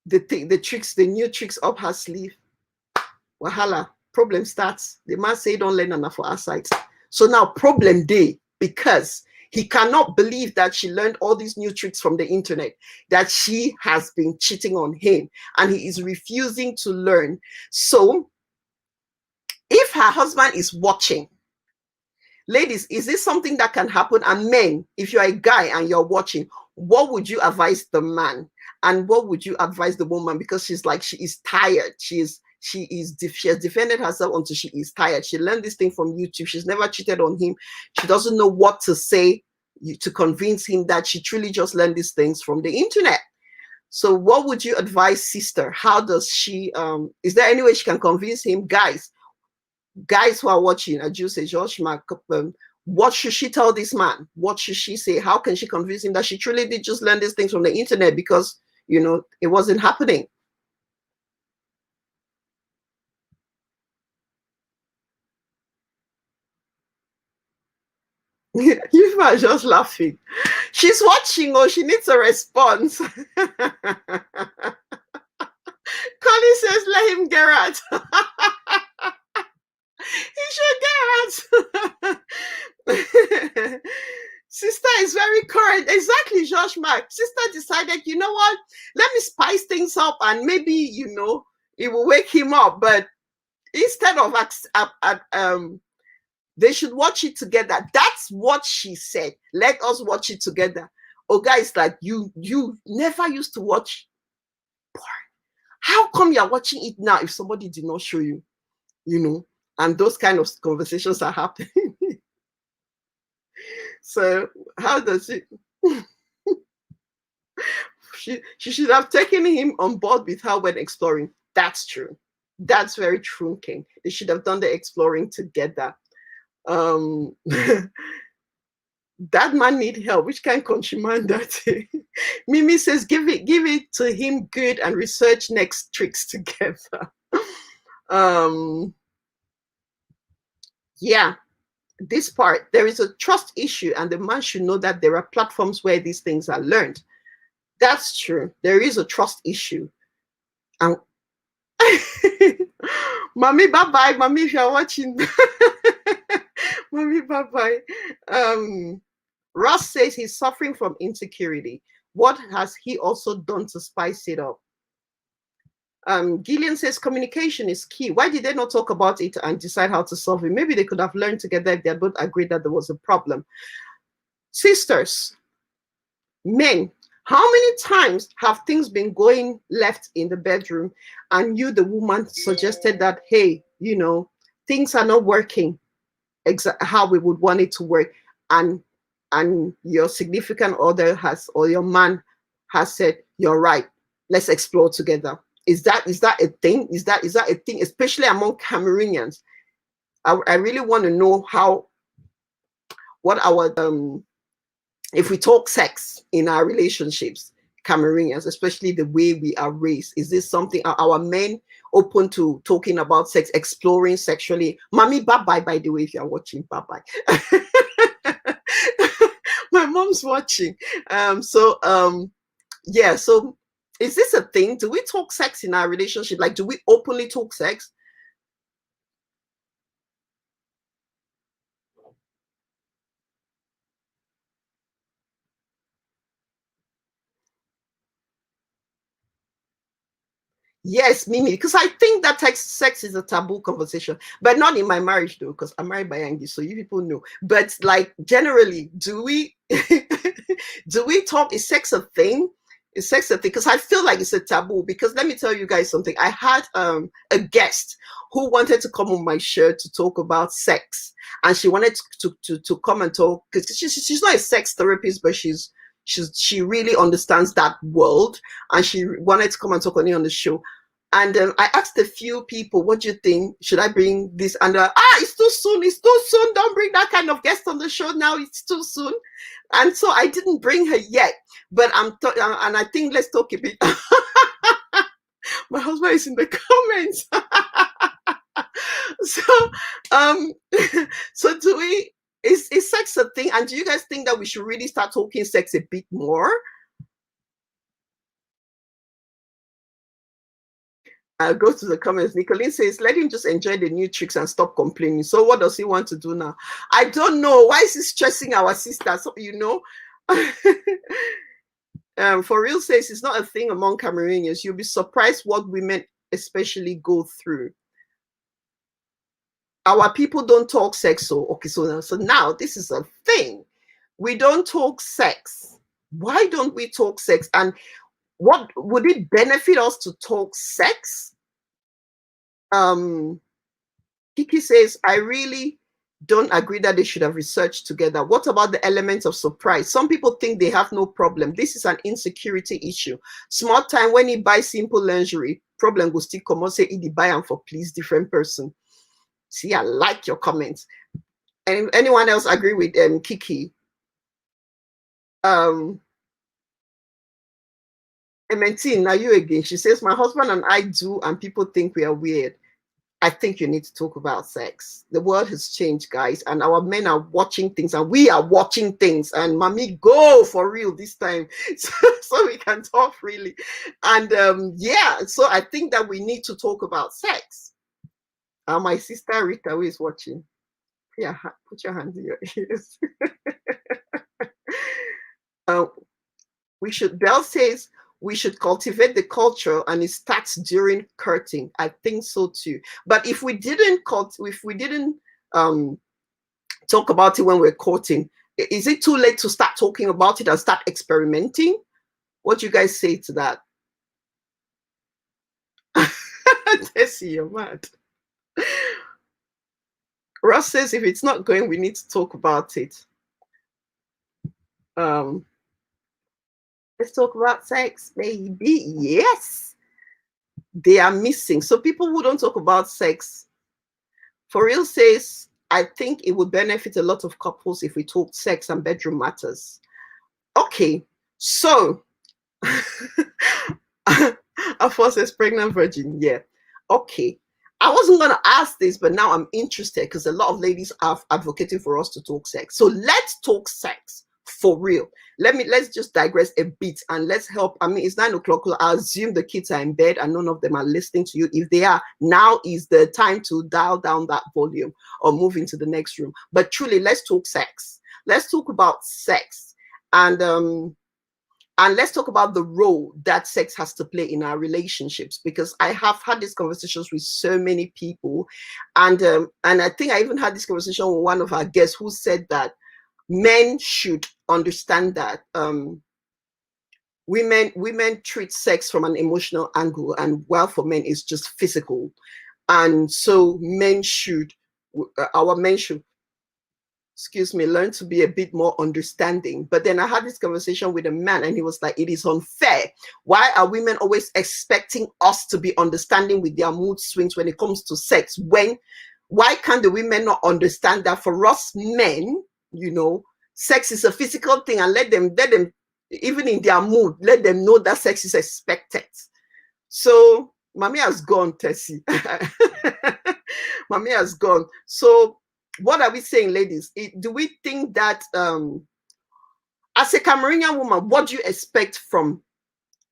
the tricks, the new tricks up her sleeve, wahala, problem starts. The man say don't learn enough for our sight. So now problem day, because he cannot believe that she learned all these new tricks from the internet, that she has been cheating on him, and he is refusing to learn. So if her husband is watching, ladies, is this something that can happen? And men, if you're a guy and you're watching, what would you advise the man? And what would you advise the woman? Because she's like, she is tired. She has defended herself until she is tired. She learned this thing from YouTube. She's never cheated on him. She doesn't know what to say to convince him that she truly just learned these things from the internet. So what would you advise, sister? How does she, is there any way she can convince him? Guys who are watching, I just say, Josh, what should she tell this man? What should she say? How can she convince him that she truly did just learn these things from the internet, because it wasn't happening? You are just laughing. She's watching, or she needs a response. Connie says, let him get out. He should get out. Sister is very current. Exactly, Josh Mark. Sister decided, you know what? Let me spice things up, and maybe, it will wake him up. But instead of they should watch it together. That's what she said. Let us watch it together. Oh, guys, like you never used to watch porn. How come you're watching it now if somebody did not show you? And those kind of conversations are happening. So how does it? She should have taken him on board with her when exploring. That's true. That's very true, King. They should have done the exploring together. That man need help. Which kind of countryman that? Mimi says, give it to him good and research next tricks together. Yeah, this part, there is a trust issue, and the man should know that there are platforms where these things are learned. That's true. There is a trust issue. And Mommy, bye-bye. Mommy, if you're watching. Mommy, bye-bye. Ross says he's suffering from insecurity. What has he also done to spice it up? Gillian says communication is key. Why did they not talk about it and decide how to solve it? Maybe they could have learned together if they had both agreed that there was a problem. Sisters, men, how many times have things been going left in the bedroom, and you, the woman, suggested that, hey, things are not working exactly how we would want it to work, and your significant other or your man has said, you're right, let's explore together. Is that a thing? Is that a thing, especially among Cameroonians? I really want to know what our if we talk sex in our relationships, Cameroonians, especially the way we are raised, is this something, are our men open to talking about sex, exploring sexually? Mommy, bye-bye, by the way, if you're watching, bye-bye. My mom's watching. Yeah, so is this a thing? Do we talk sex in our relationship? Like, do we openly talk sex? Yes, Mimi, because I think that sex is a taboo conversation, but not in my marriage though, because I'm married by Angie, so you people know. But like generally, do we Do we talk? Is sex a thing? Is sex a thing? Because I feel like it's a taboo. Because let me tell you guys something. I had a guest who wanted to come on my show to talk about sex, and she wanted to come and talk because she's not a sex therapist, but she really understands that world, and she wanted to come and talk on it on the show. And I asked a few people, what do you think? Should I bring this? And it's too soon. It's too soon. Don't bring that kind of guest on the show now. It's too soon. And so I didn't bring her yet. But and I think let's talk a bit. My husband is in the comments. So do we? Is sex a thing? And do you guys think that we should really start talking sex a bit more? I'll go to the comments. Nicolene says, let him just enjoy the new tricks and stop complaining. So what does he want to do now? I don't know. Why is he stressing our sister? So, you know. For real says it's not a thing among Cameroonians. You'll be surprised what women especially go through. Our people don't talk sex. So okay, so now this is a thing. We don't talk sex. Why don't we talk sex? And what would it benefit us to talk sex? Kiki says, I really don't agree that they should have researched together. What about the element of surprise? Some people think they have no problem. This is an insecurity issue. Small time when he buys simple lingerie, problem will still come out say he buy and for please different person. See, I like your comments. And anyone else agree with Kiki? Ementine, now you again. She says, my husband and I do, and people think we are weird. I think you need to talk about sex. The world has changed, guys, and our men are watching things, and we are watching things. And mommy, go for real this time, so we can talk freely. And yeah, so I think that we need to talk about sex. My sister Rita, who is watching, yeah, put your hands in your ears. We should. Belle says we should cultivate the culture, and it starts during courting. I think so too. But if we didn't talk about it when we're courting, is it too late to start talking about it and start experimenting? What do you guys say to that? Tessie, you're mad. Ross says if it's not going, we need to talk about it. Let's talk about sex, baby. Yes, they are missing. So people who don't talk about sex, for real says, I think it would benefit a lot of couples if we talk sex and bedroom matters. Okay, so Afo says pregnant virgin. Yeah, okay. I wasn't going to ask this, but now I'm interested because a lot of ladies are advocating for us to talk sex. So let's talk sex for real. Let's just digress a bit and let's help. I mean, it's 9 o'clock. I assume the kids are in bed and none of them are listening to you. If they are, now is the time to dial down that volume or move into the next room. But truly, let's talk sex. Let's talk about sex. And let's talk about the role that sex has to play in our relationships, because I have had these conversations with so many people. And I think I even had this conversation with one of our guests who said that men should understand that women treat sex from an emotional angle, and while for men it's just physical. And so our men should, excuse me, learn to be a bit more understanding. But then I had this conversation with a man and he was like, it is unfair. Why are women always expecting us to be understanding with their mood swings when it comes to sex? Why can't the women not understand that for us men, you know, sex is a physical thing, and let them, even in their mood, let them know that sex is expected. So mommy has gone, Tessie. Mommy has gone. So what are we saying, ladies? Do we think that as a Cameroonian woman, what do you expect from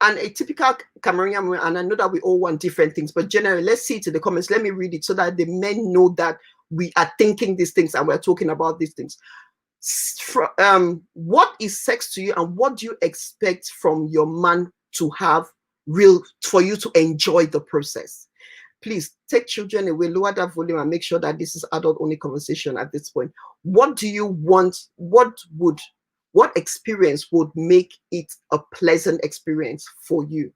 a typical Cameroonian woman? And I know that we all want different things, but generally, let's see it in the comments. Let me read it so that the men know that we are thinking these things and we're talking about these things. What is sex to you, and what do you expect from your man to have for you to enjoy the process? Please take children away, lower that volume, and make sure that this is adult only conversation at this point. What do you want? What would What experience would make it a pleasant experience for you?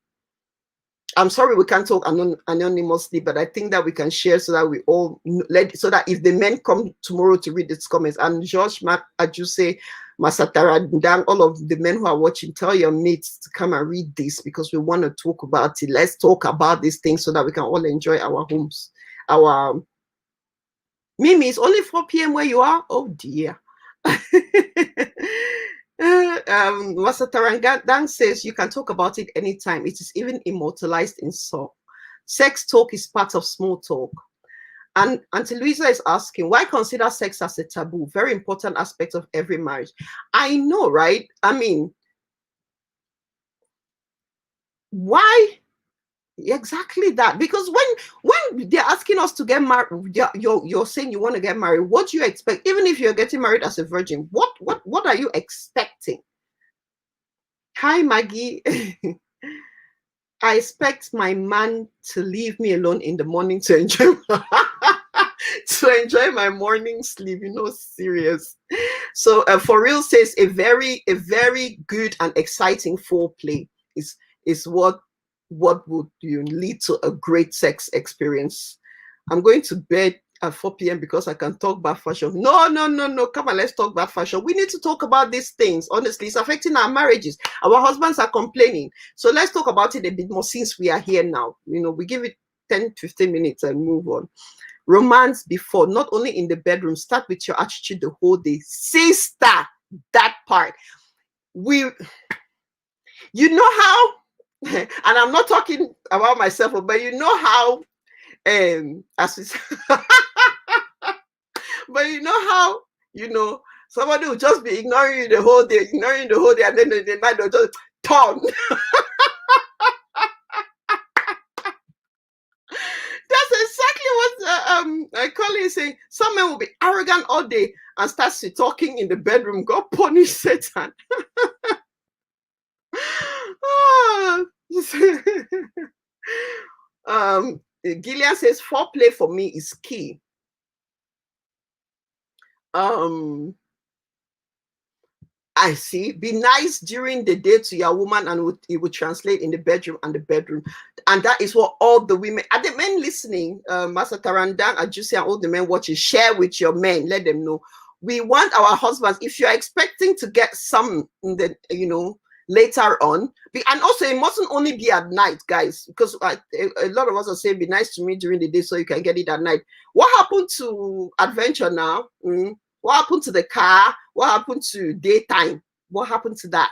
I'm sorry we can't talk anonymously, but I think that we can share so that we all so that if the men come tomorrow to read these comments, and George, Mark, Ajuse, Masatara, Dan, all of the men who are watching, tell your mates to come and read this because we want to talk about it. Let's talk about these things so that we can all enjoy our homes. Our Mimi, it's only 4 p.m. where you are? Oh dear. Masatarangan says you can talk about it anytime. It is even immortalized in song. Sex talk is part of small talk. And Auntie Louisa is asking, why consider sex as a taboo? Very important aspect of every marriage. I know, right? I mean, why? Exactly that. Because when they're asking us to get married, you're saying you want to get married. What do you expect? Even if you're getting married as a virgin, what are you expecting? Hi, Maggie. I expect my man to leave me alone in the morning to enjoy to enjoy my morning sleep. You know, serious. So for real says a very good and exciting foreplay is what would lead to a great sex experience. I'm going to bed at 4 p.m. because I can talk about fashion. No. Come on, let's talk about fashion. We need to talk about these things. Honestly, it's affecting our marriages. Our husbands are complaining. So let's talk about it a bit more since we are here now. You know, we give it 10-15 minutes and move on. Romance before, not only in the bedroom. Start with your attitude the whole day. Sister, that part. You know how, and I'm not talking about myself, but you know how, as we but you know how, somebody will just be ignoring you the whole day, and then the night they'll just turn. That's exactly what Colin is saying. Some men will be arrogant all day and start talking in the bedroom. God punish Satan. Gillian says foreplay for me is key. I see. Be nice during the day to your woman, and it would translate in the bedroom and the bedroom. And that is what all the women, and the men listening, Master Tarandan, Ajusi, and all the men watching, share with your men. Let them know. We want our husbands, if you're expecting to get some in the, later on, and also it mustn't only be at night, guys, because a lot of us are saying be nice to me during the day so you can get it at night. What happened to adventure now? What happened to the car? What happened to daytime? What happened to that?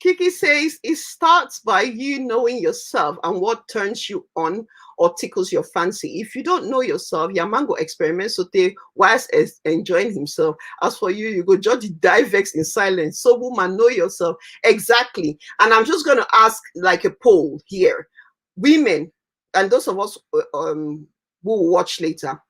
Kiki says it starts by you knowing yourself and what turns you on or tickles your fancy. If you don't know yourself, your man go experiment sote whilst enjoying himself. As for you, you go judge divex in silence. So woman, know yourself. Exactly. And I'm just going to ask like a poll here. Women, and those of us who will watch later,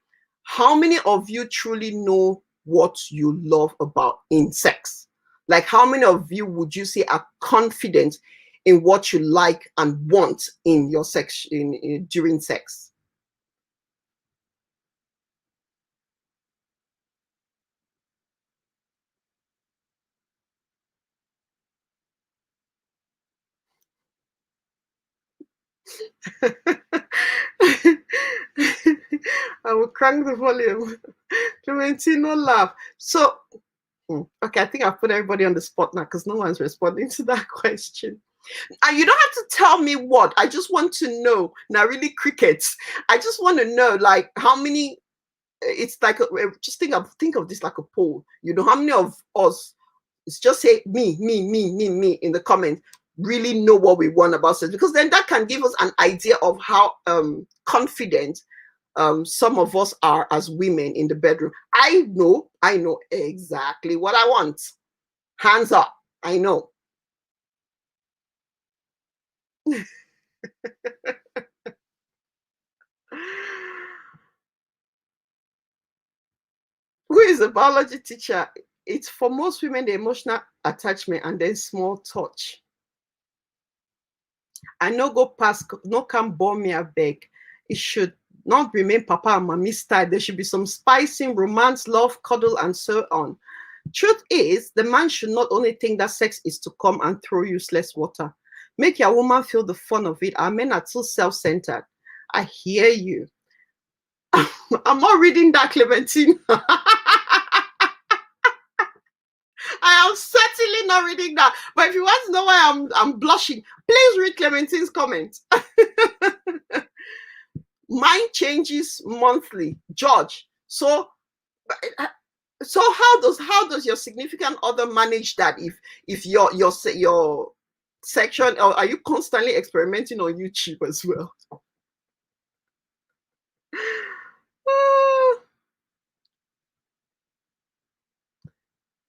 how many of you truly know what you love about in sex? Like, how many of you would you say are confident in what you like and want in your sex, during sex? I will crank the volume. Clementino laugh. So, okay, I think I've put everybody on the spot now because no one's responding to that question. And you don't have to tell me what. I just want to know. Now, really, crickets. I just want to know, like, how many. It's like just think of this like a poll. How many of us? It's just say me in the comments. Really know what we want about sex, because then that can give us an idea of how confident some of us are as women in the bedroom. I know exactly what I want. Hands up. I know. Who is a biology teacher? It's for most women the emotional attachment and then small touch. I no go past, no can bore me a beg. It should not remain papa and mommy style. There should be some spicing, romance, love, cuddle, and so on. Truth is, the man should not only think that sex is to come and throw useless water. Make your woman feel the fun of it. Our men are too self-centered. I hear you. I'm not reading that, Clementine. I am certainly not reading that. But if you want to know why I'm blushing, please read Clementine's comment. Mine changes monthly, George. So how does your significant other manage that if your section, or are you constantly experimenting on YouTube as well?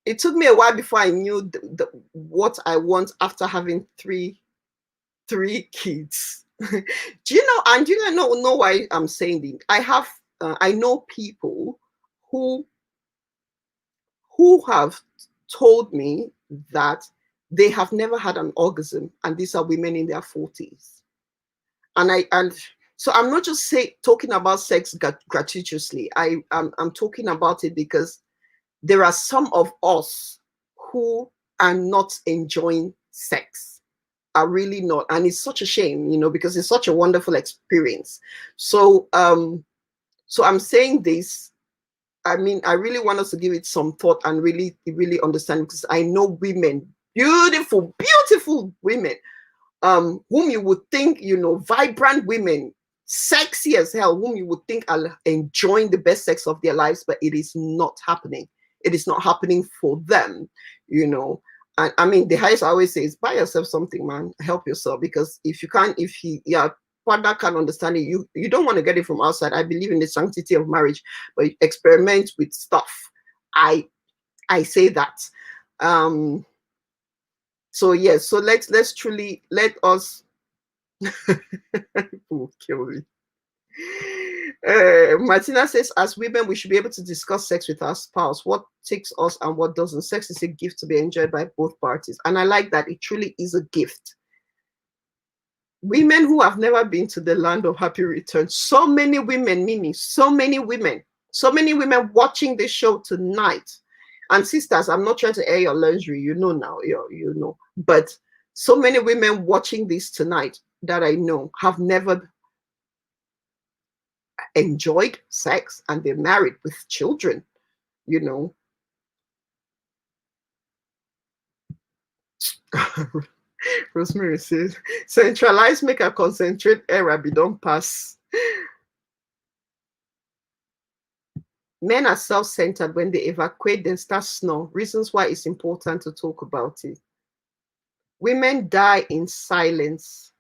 It took me a while before I knew what I want after having three kids. Do you know? And do you know why I'm saying this? I know people who have told me that they have never had an orgasm, and these are women in their 40s. And so I'm not just talking about sex gratuitously. I'm talking about it because there are some of us who are not enjoying sex, are really not, and it's such a shame, because it's such a wonderful experience. So so I'm saying this. I mean, I really want us to give it some thought and really understand, because I know women, beautiful women, whom you would think, vibrant women, sexy as hell, whom you would think are enjoying the best sex of their lives, but it is not happening. It is not happening for them, And I mean, the highest I always say is buy yourself something, man. Help yourself, because if your partner can't understand it, you don't want to get it from outside. I believe in the sanctity of marriage, but experiment with stuff. I say that. So yes, so let's truly let us will kill me. Martina says, as women, we should be able to discuss sex with our spouse, what takes us and what doesn't. Sex is a gift to be enjoyed by both parties. And I like that. It truly is a gift. Women who have never been to the land of happy return. So many women, Mimi, so many women watching this show tonight. And sisters, I'm not trying to air your lingerie, now, you know. But so many women watching this tonight that I know have never enjoyed sex, and they're married with children, Rosemary says, centralize, make a concentrate era be don't pass. Men are self-centered. When they evacuate, then start snore. Reasons why it's important to talk about it. Women die in silence.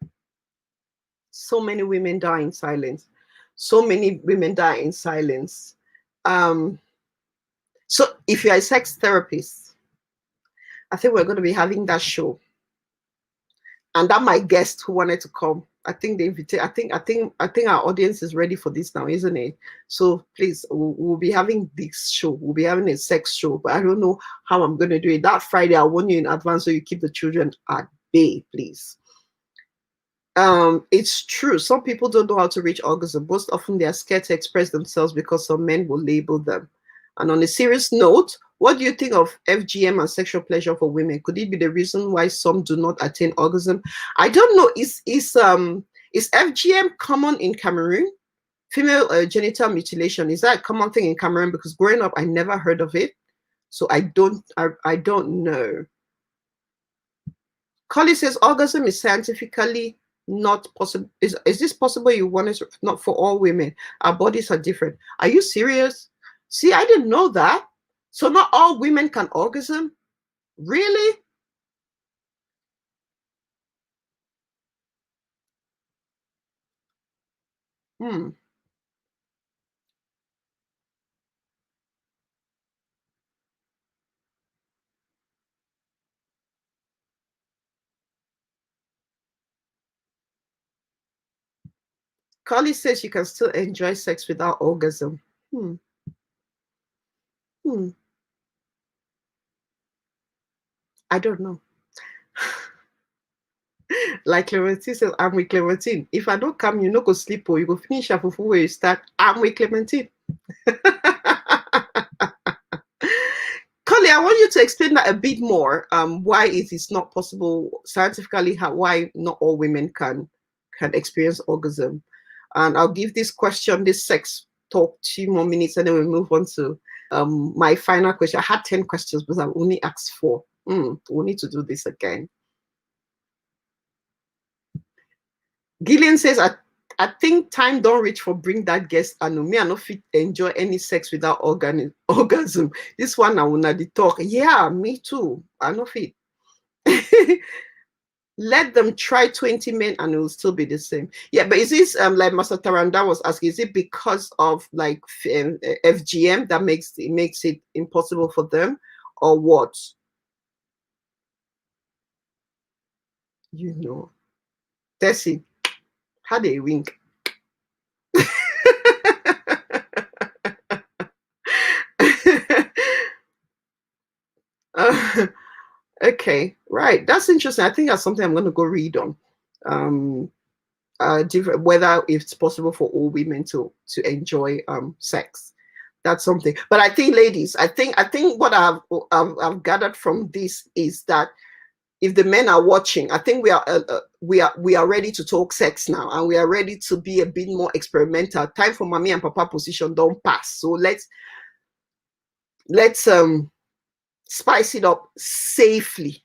So many women die in silence. So many women die in silence. So if you're a sex therapist, I think we're going to be having that show. And that my guest who wanted to come, I think I think our audience is ready for this now, isn't it? So please, we'll be having this show. We'll be having a sex show, but I don't know how I'm going to do it. That Friday, I'll warn you in advance so you keep the children at bay, please. It's true. Some people don't know how to reach orgasm. Most often, they are scared to express themselves because some men will label them. And on a serious note, what do you think of FGM and sexual pleasure for women? Could it be the reason why some do not attain orgasm? I don't know. Is FGM common in Cameroon? Female genital mutilation, is that a common thing in Cameroon? Because growing up, I never heard of it, so I don't know. Collie says orgasm is scientifically not possible. Is this possible? You want it not for all women? Our bodies are different. Are you serious? See, I didn't know that. So not all women can orgasm? Really? Carly says you can still enjoy sex without orgasm. I don't know. Like Clementine says, I'm with Clementine. If I don't come, you no go sleep or you go finish up fufu where you start. I'm with Clementine. Collie, I want you to explain that a bit more. Why it is not possible scientifically, why not all women can experience orgasm. And I'll give this question, this sex talk, 2 more minutes, and then we move on to my final question. I had 10 questions, but I've only asked 4. We'll need to do this again. Gillian says, I think time don't reach for bring that guest and me I no fit enjoy any sex without orgasm. This one I will not talk. Yeah, me too. I no fit. Let them try 20 men and it will still be the same. Yeah, but is this like Master Taranda was asking, is it because of like FGM that makes it impossible for them, or what? You know, Tessie, how they wink. Okay, right. That's interesting. I think that's something I'm going to go read on. Different, whether it's possible for all women to enjoy sex. That's something. But I think, ladies, I think what I've gathered from this is that if the men are watching, I think we are ready to talk sex now, and we are ready to be a bit more experimental. Time for mommy and papa position don't pass. So let's spice it up safely,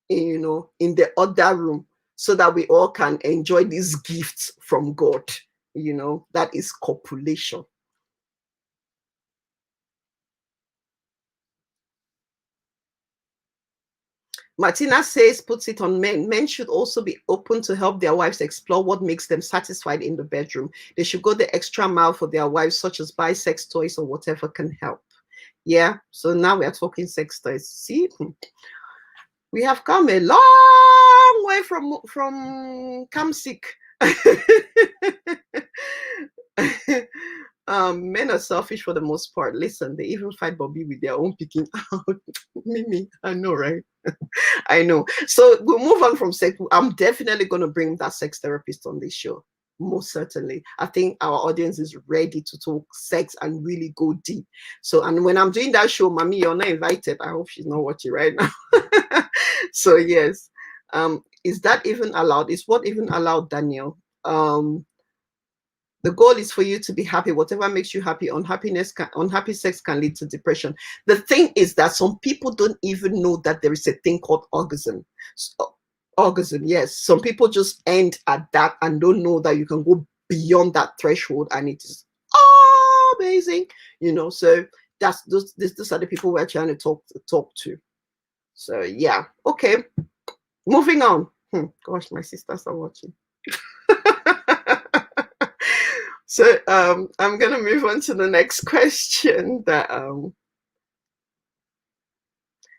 you know, in the other room, so that we all can enjoy these gifts from God, you know, that is copulation. Martina says, puts it on men. Men should also be open to help their wives explore what makes them satisfied in the bedroom. They should go the extra mile for their wives, such as buy sex toys or whatever can help. Yeah, so now we are talking sex toys. See, we have come a long way from Kamsik. Men are selfish for the most part. Listen, they even fight Bobby with their own picking out. Mimi, I know, right? I know. So we'll move on from sex. I'm definitely going to bring that sex therapist on this show. Most certainly. I think our audience is ready to talk sex and really go deep. So, and when I'm doing that show, Mommy, you're not invited. I hope she's not watching right now. So yes. Is that even allowed? Is what even allowed, Daniel? The goal is for you to be happy. Whatever makes you happy. Unhappy sex can lead to depression. The thing is that some people don't even know that there is a thing called orgasm. So, orgasm, yes. Some people just end at that and don't know that you can go beyond that threshold, and it is amazing, you know. So that's those are the people we're trying to talk to. So yeah, okay. Moving on. Gosh, my sisters are watching. So I'm gonna move on to the next question. That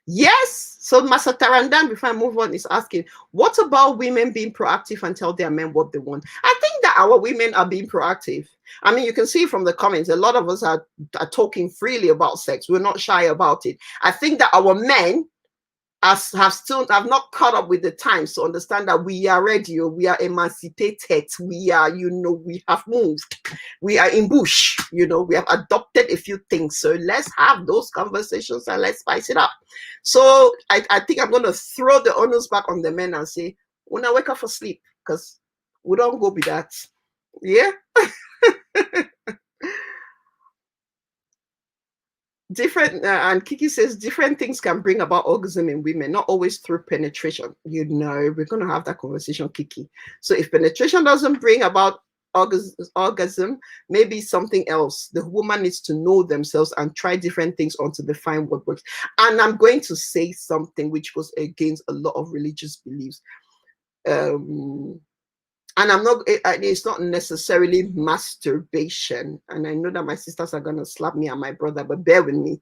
yes. So Masa Tarandan, before I move on, is asking, what about women being proactive and tell their men what they want? I think that our women are being proactive. I mean, you can see from the comments, a lot of us are talking freely about sex. We're not shy about it. I think that our men have not caught up with the times to understand that we are ready, we are emancipated, we are, you know, we have moved, we are in bush, you know, we have adopted a few things. So let's have those conversations and let's spice it up. So I think I'm going to throw the onus back on the men and say, when I wake up for sleep, because we don't go with that. Yeah. Different and Kiki says different things can bring about orgasm in women, not always through penetration. You know, we're going to have that conversation, Kiki. So if penetration doesn't bring about orgasm, maybe something else. The woman needs to know themselves and try different things until they find what works. And I'm going to say something which goes against a lot of religious beliefs. And I'm not, it's not necessarily masturbation. And I know that my sisters are going to slap me and my brother, but bear with me.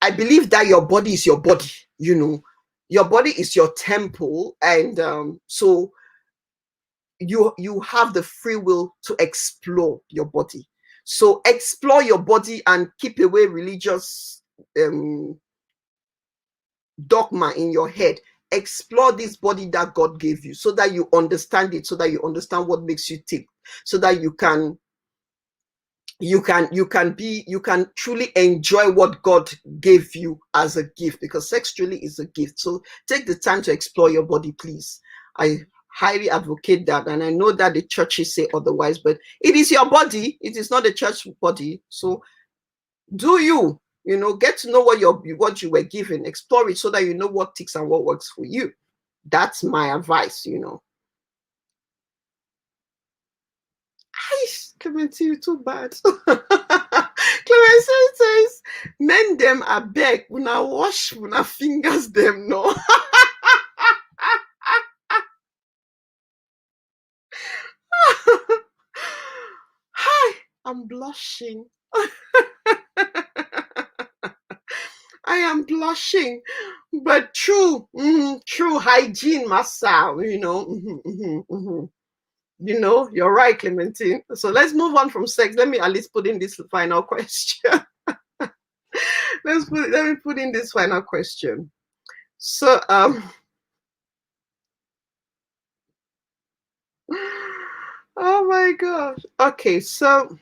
I believe that your body is your body, you know, your body is your temple. And so you have the free will to explore your body. So explore your body and keep away religious dogma in your head. explore this body that God gave you, so that you understand it, so that you understand what makes you tick, so that you can truly enjoy what God gave you as a gift, because sex truly is a gift. So take the time to explore your body, please. I highly advocate that, and I know that the churches say otherwise, but it is your body, it is not the church body. So do you get to know what you were given, explore it, so that you know what ticks and what works for you. That's my advice. Clemente, you too bad. Clemente says, men them are beg, una wash una fingers them, no. Hi, I'm blushing. I am blushing, but true hygiene, massa, you're right, Clementine. So let's move on from sex. Let me at least put in this final question. Let me put in this final question. So, oh my gosh. Okay, so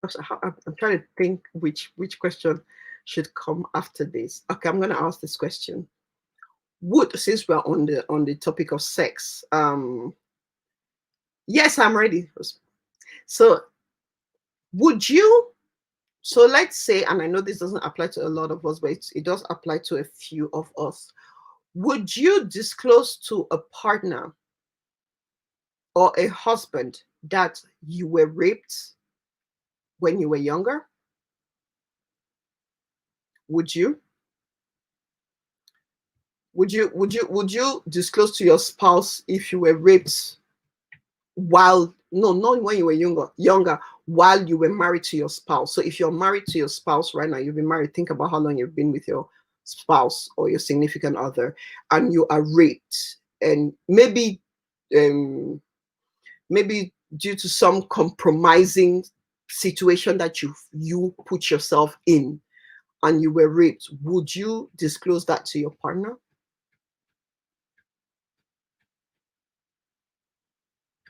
I'm trying to think which question should come after this. Okay, I'm gonna ask this question. Since we're on the topic of sex, yes, I'm ready. So, so let's say, and I know this doesn't apply to a lot of us, but it does apply to a few of us. Would you disclose to a partner or a husband that you were raped when you were younger? Would you? Would you disclose to your spouse if you were raped while, no, not when you were younger, while you were married to your spouse? So if you're married to your spouse right now, you've been married, think about how long you've been with your spouse or your significant other, and you are raped, and maybe due to some compromising situation that you put yourself in, and you were raped, would you disclose that to your partner?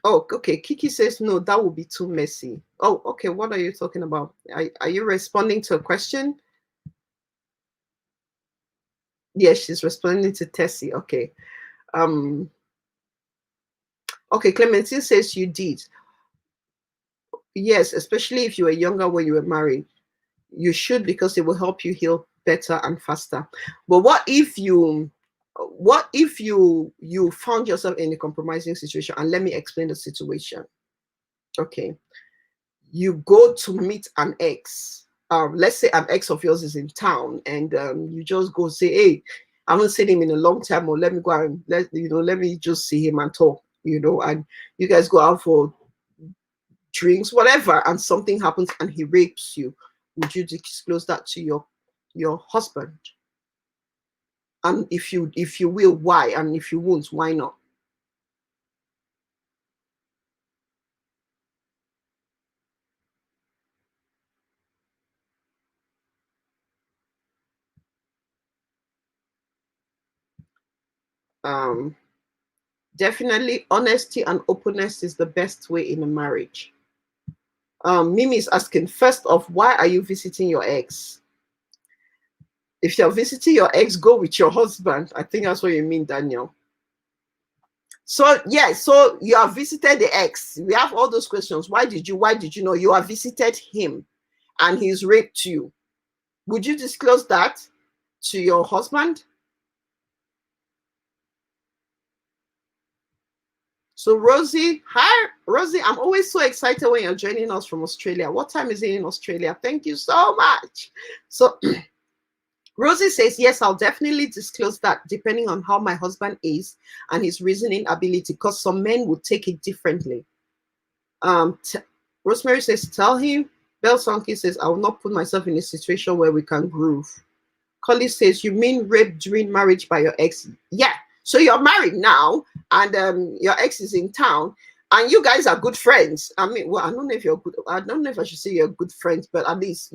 Oh, okay. Kiki says no, that would be too messy. Oh, okay. What are you talking about? Are you responding to a question? Yes, she's responding to Tessie. Okay. Okay, Clementine says you did. Yes, especially if you were younger when you were married. You should, because it will help you heal better and faster. But what if you found yourself in a compromising situation? And let me explain the situation. Okay. You go to meet an ex. Let's say an ex of yours is in town, and you just go say, hey, I haven't seen him in a long time, or let me go and let me just see him and talk, and you guys go out for drinks, whatever, and something happens and he rapes you. Would you disclose that to your husband? And if you will, why? And if you won't, why not? Definitely honesty and openness is the best way in a marriage. Mimi is asking, first off, why are you visiting your ex? If you're visiting your ex, go with your husband. I think that's what you mean, Daniel. So yeah, so you have visited the ex. We have all those questions. Why did you know? You have visited him and he's raped you. Would you disclose that to your husband? So Rosie, hi Rosie, I'm always so excited when you're joining us from Australia. What time is it in Australia? Thank you so much. So Rosie says, yes, I'll definitely disclose that, depending on how my husband is and his reasoning ability, because some men would take it differently. Rosemary says, tell him. Bell Sonky says, I will not put myself in a situation where we can groove. Collie says, you mean rape during marriage by your ex? Yeah. So you're married now, and your ex is in town, and you guys are good friends. I mean, well, I don't know if you're good. I don't know if I should say you're good friends, but at least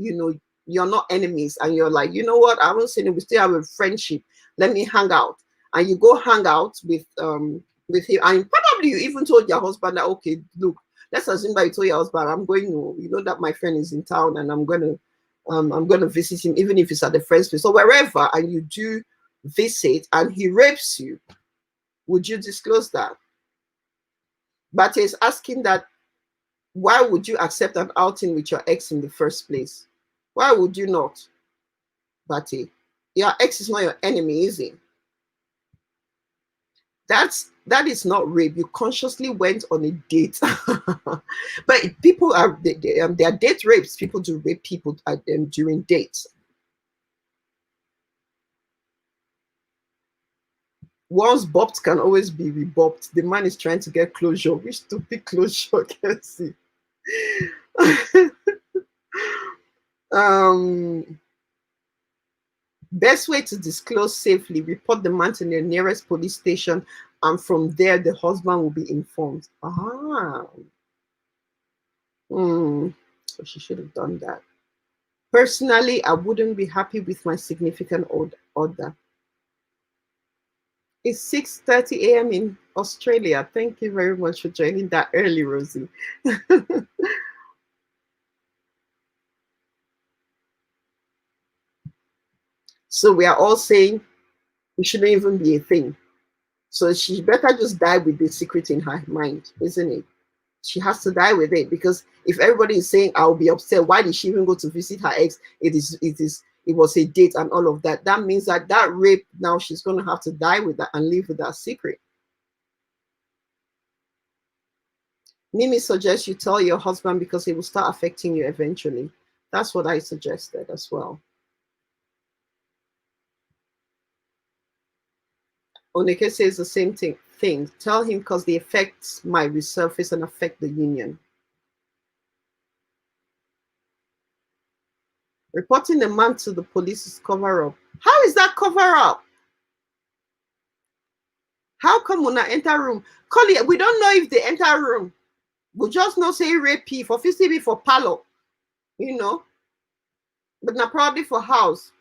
you're not enemies, and you're like, you know what, I haven't seen him, we still have a friendship, let me hang out. And you go hang out with him, and probably you even told your husband that, okay, look, let's assume that you told your husband, I'm going to, you know, that my friend is in town, and I'm gonna visit him, even if it's at the friend's place or wherever, and you do visit and he rapes you, would you disclose that? But he's asking that, why would you accept an outing with your ex in the first place? Why would you not? Bate, your ex is not your enemy, is he? That is not rape. You consciously went on a date. But people are they are date rapes. People do rape people during dates. Once bopped can always be rebopped. The man is trying to get closure. Which stupid closure can see? Best way to disclose safely: report the man to the nearest police station, and from there the husband will be informed. So she should have done that. Personally, I wouldn't be happy with my significant other. It's 6:30 a.m. in Australia. Thank you very much for joining that early, Rosie. So we are all saying it shouldn't even be a thing. So she better just die with the secret in her mind, isn't it? She has to die with it, because if everybody is saying I'll be upset, why did she even go to visit her ex? It was a date and all of that. That means that rape, now she's going to have to die with that and live with that secret. Mimi suggests you tell your husband, because it will start affecting you eventually. That's what I suggested as well. Oneke says the same thing. Tell him, because the effects might resurface and affect the union. Reporting the man to the police is cover up. How is that cover up? How come when I enter room? Collie, we don't know if they enter room. We just know say rape for 50 for palo, you know, but not probably for house.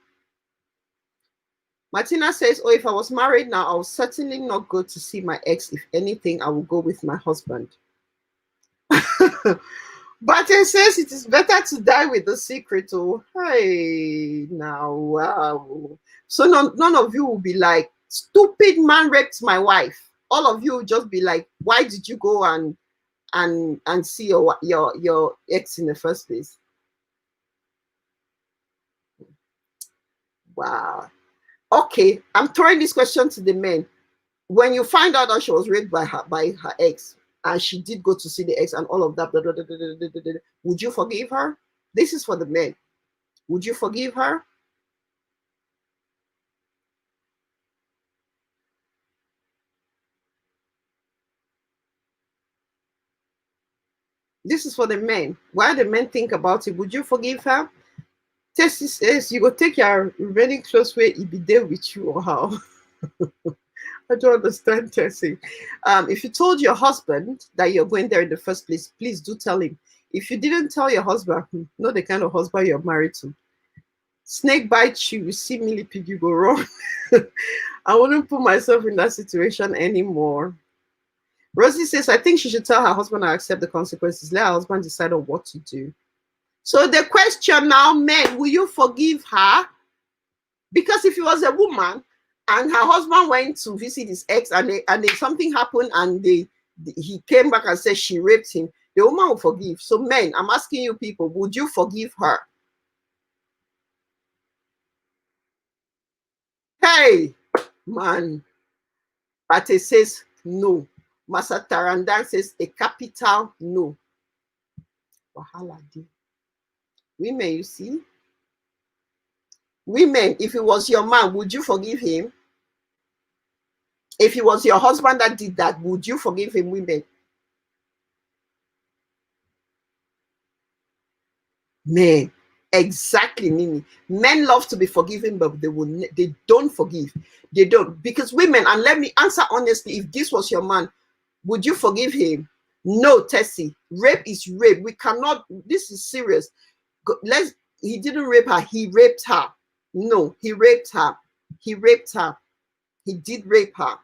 Martina says, oh, if I was married now, I would certainly not go to see my ex. If anything, I will go with my husband. But it says it is better to die with the secret. Oh, hey, now, wow. So none of you will be like, stupid man raped my wife. All of you will just be like, why did you go and see your ex in the first place? Wow. Okay, I'm throwing this question to the men. When you find out that she was raped by her ex, and she did go to see the ex and all of that, blah, blah, blah, blah, blah, blah, blah, would you forgive her? This is for the men. Would you forgive her? This is for the men. Why the men think about it? Would you forgive her? Tessie says you go take your remaining close way, it be there with you, or how? I don't understand, Tessie. If you told your husband that you're going there in the first place, please do tell him. If you didn't tell your husband, not the kind of husband you're married to. Snake bites you, you see millipede, you go wrong. I wouldn't put myself in that situation anymore. Rosie says, I think she should tell her husband I accept the consequences. Let her husband decide on what to do. So the question now, men, will you forgive her? Because if it was a woman and her husband went to visit his ex and something happened and he came back and said she raped him, the woman will forgive. So men, I'm asking you people, would you forgive her? Hey, man. Pate says no. Masa Tarandan says a capital no. Wahala di. Women, you see? Women, if it was your man, would you forgive him? If it was your husband that did that, would you forgive him, women? Men, exactly, Mimi. Men love to be forgiven, but they don't forgive. They don't. Because women, and let me answer honestly, if this was your man, would you forgive him? No, Tessie. Rape is rape. We cannot, this is serious. he didn't rape her. He raped her. No, he raped her. He raped her. He did rape her.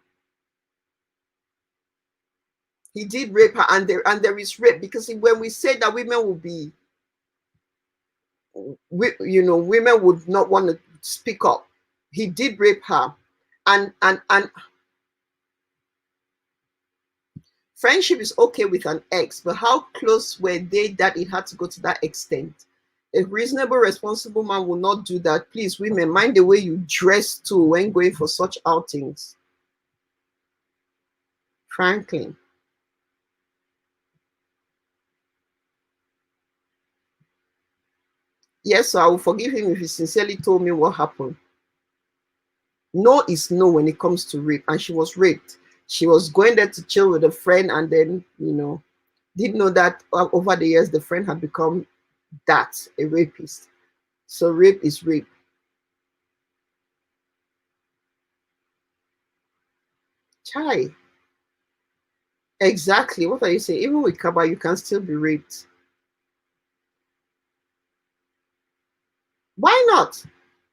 He did rape her, and there is rape, because when we say that women will be, women would not want to speak up. He did rape her, and friendship is okay with an ex, but how close were they that it had to go to that extent? A reasonable, responsible man will not do that. Please, women, mind the way you dress too when going for such outings. Franklin. Yes, so I will forgive him if he sincerely told me what happened. No is no when it comes to rape, and she was raped. She was going there to chill with a friend, and then, didn't know that over the years the friend had become a rapist. So rape is rape. Chai. Exactly. What are you saying? Even with Kaba, you can still be raped. Why not?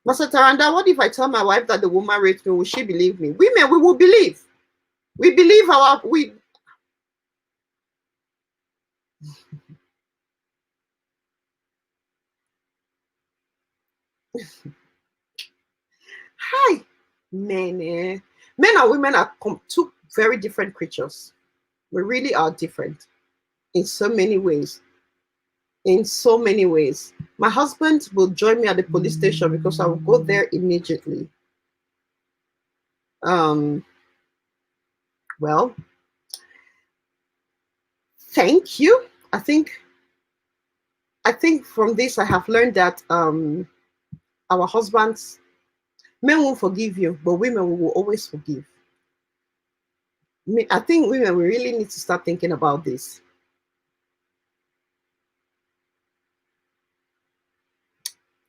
Master Taranda, what if I tell my wife that the woman raped me? Will she believe me? Women, we will believe. We believe hi. Men, men and women are two very different creatures. We really are different in so many ways. In so many ways. My husband will join me at the police station because I will go there immediately. Well, thank you. I think from this I have learned that our husbands, men won't forgive you, but women will always forgive. I think women, we really need to start thinking about this.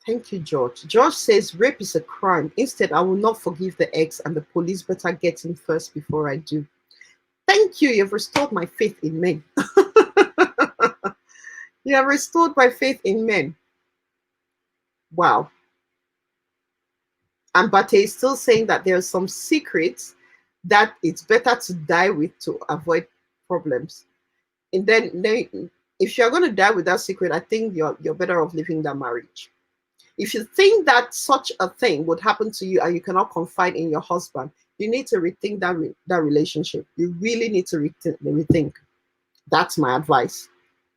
Thank you, George. George says rape is a crime. Instead, I will not forgive the ex, and the police better get him first before I do. Thank you. You've restored my faith in men. You have restored my faith in men. Wow. And Bate is still saying that there are some secrets that it's better to die with to avoid problems. And then if you're going to die with that secret, I think you're better off leaving that marriage. If you think that such a thing would happen to you and you cannot confide in your husband, you need to rethink that relationship. You really need to rethink. That's my advice.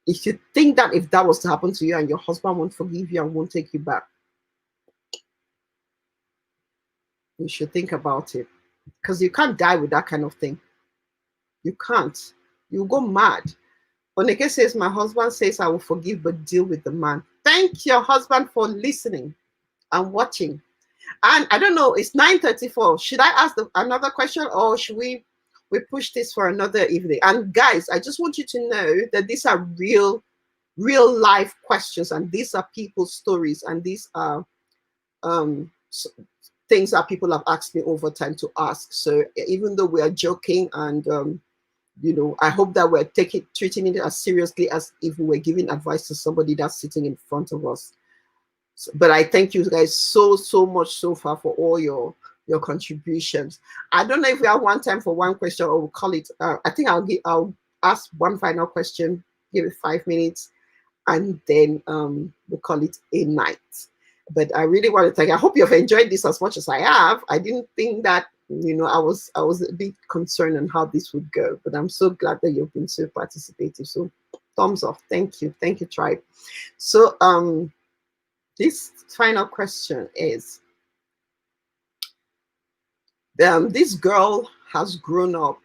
If you think that if that was to happen to you and your husband won't forgive you and won't take you back, you should think about it. Because you can't die with that kind of thing. You can't. You go mad. Oneke says, my husband says I will forgive but deal with the man. Thank your husband for listening and watching. And I don't know, it's 9:34. Should I ask another question, or should we push this for another evening? And guys, I just want you to know that these are real life questions, and these are people's stories, and these are things that people have asked me over time to ask. So even though we are joking and I hope that we're treating it as seriously as if we were giving advice to somebody that's sitting in front of us. But I thank you guys so much so far for all your contributions. I don't know if we have one time for one question, or we'll call it. I think I'll ask one final question, give it 5 minutes, and then we'll call it a night. But I really want to thank. I hope you've enjoyed this as much as I have. I didn't think that I was a bit concerned on how this would go, but I'm so glad that you've been so participative. So thumbs up. Thank you, tribe. So this final question is, this girl has grown up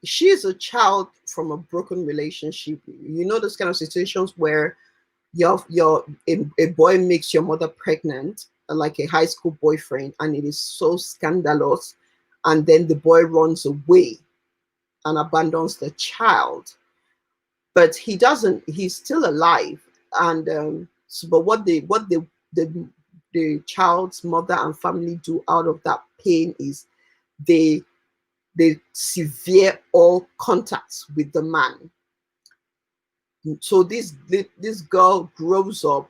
she is a child from a broken relationship. Those kind of situations where a boy makes your mother pregnant, like a high school boyfriend, and it is so scandalous, and then the boy runs away and abandons the child. But he's still alive, and but what the child's mother and family do out of that pain is they sever all contacts with the man. So this girl grows up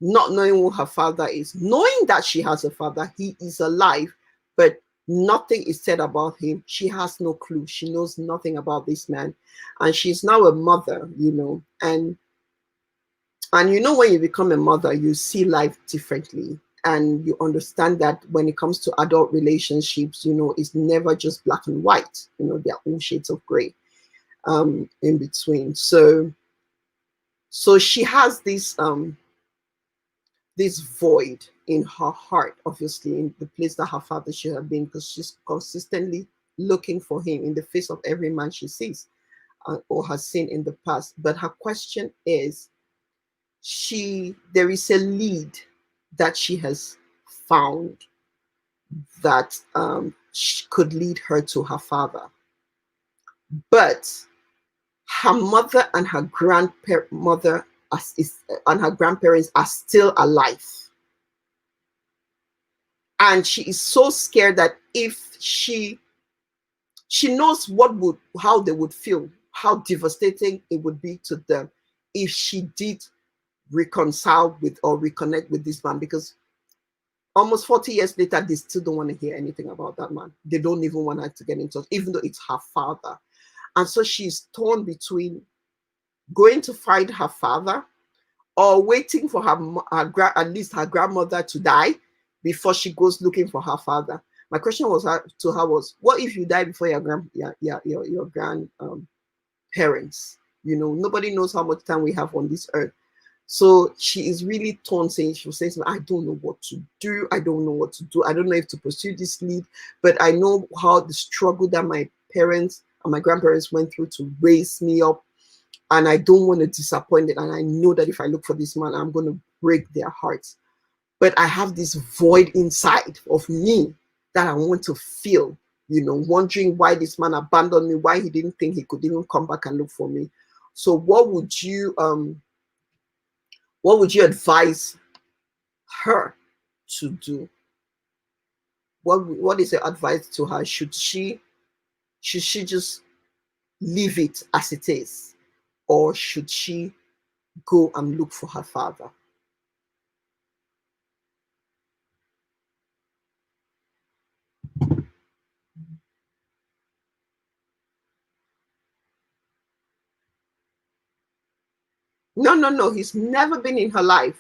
not knowing who her father is, knowing that she has a father, he is alive, but nothing is said about him. She has no clue. She knows nothing about this man. And she's now a mother, you know, and you know, when you become a mother, you see life differently. And you understand that when it comes to adult relationships, you know, it's never just black and white. You know, there are all shades of gray in between. So she has this void in her heart, obviously, in the place that her father should have been, because she's consistently looking for him in the face of every man she sees or has seen in the past. But her question is, there is a lead that she has found that could lead her to her father. But her mother and her grandmother and her grandparents are still alive. And she is so scared that if she knows how they would feel, how devastating it would be to them if she did reconcile with or reconnect with this man, because almost 40 years later, they still don't want to hear anything about that man. They don't even want her to get in touch, even though it's her father. And so she's torn between going to find her father or waiting for at least her grandmother to die before she goes looking for her father. My question to her was, what if you die before your grandparents? You know, nobody knows how much time we have on this earth. So she is really torn, she was saying to me, I don't know what to do. I don't know what to do. I don't know if to pursue this lead, but I know how the struggle that my parents and my grandparents went through to raise me up. And I don't want to disappoint them. And I know that if I look for this man, I'm going to break their hearts. But I have this void inside of me that I want to fill, you know, wondering why this man abandoned me, why he didn't think he could even come back and look for me. So what would you advise her to do? What is your advice to her? Should she just leave it as it is, or should she go and look for her father? No, he's never been in her life.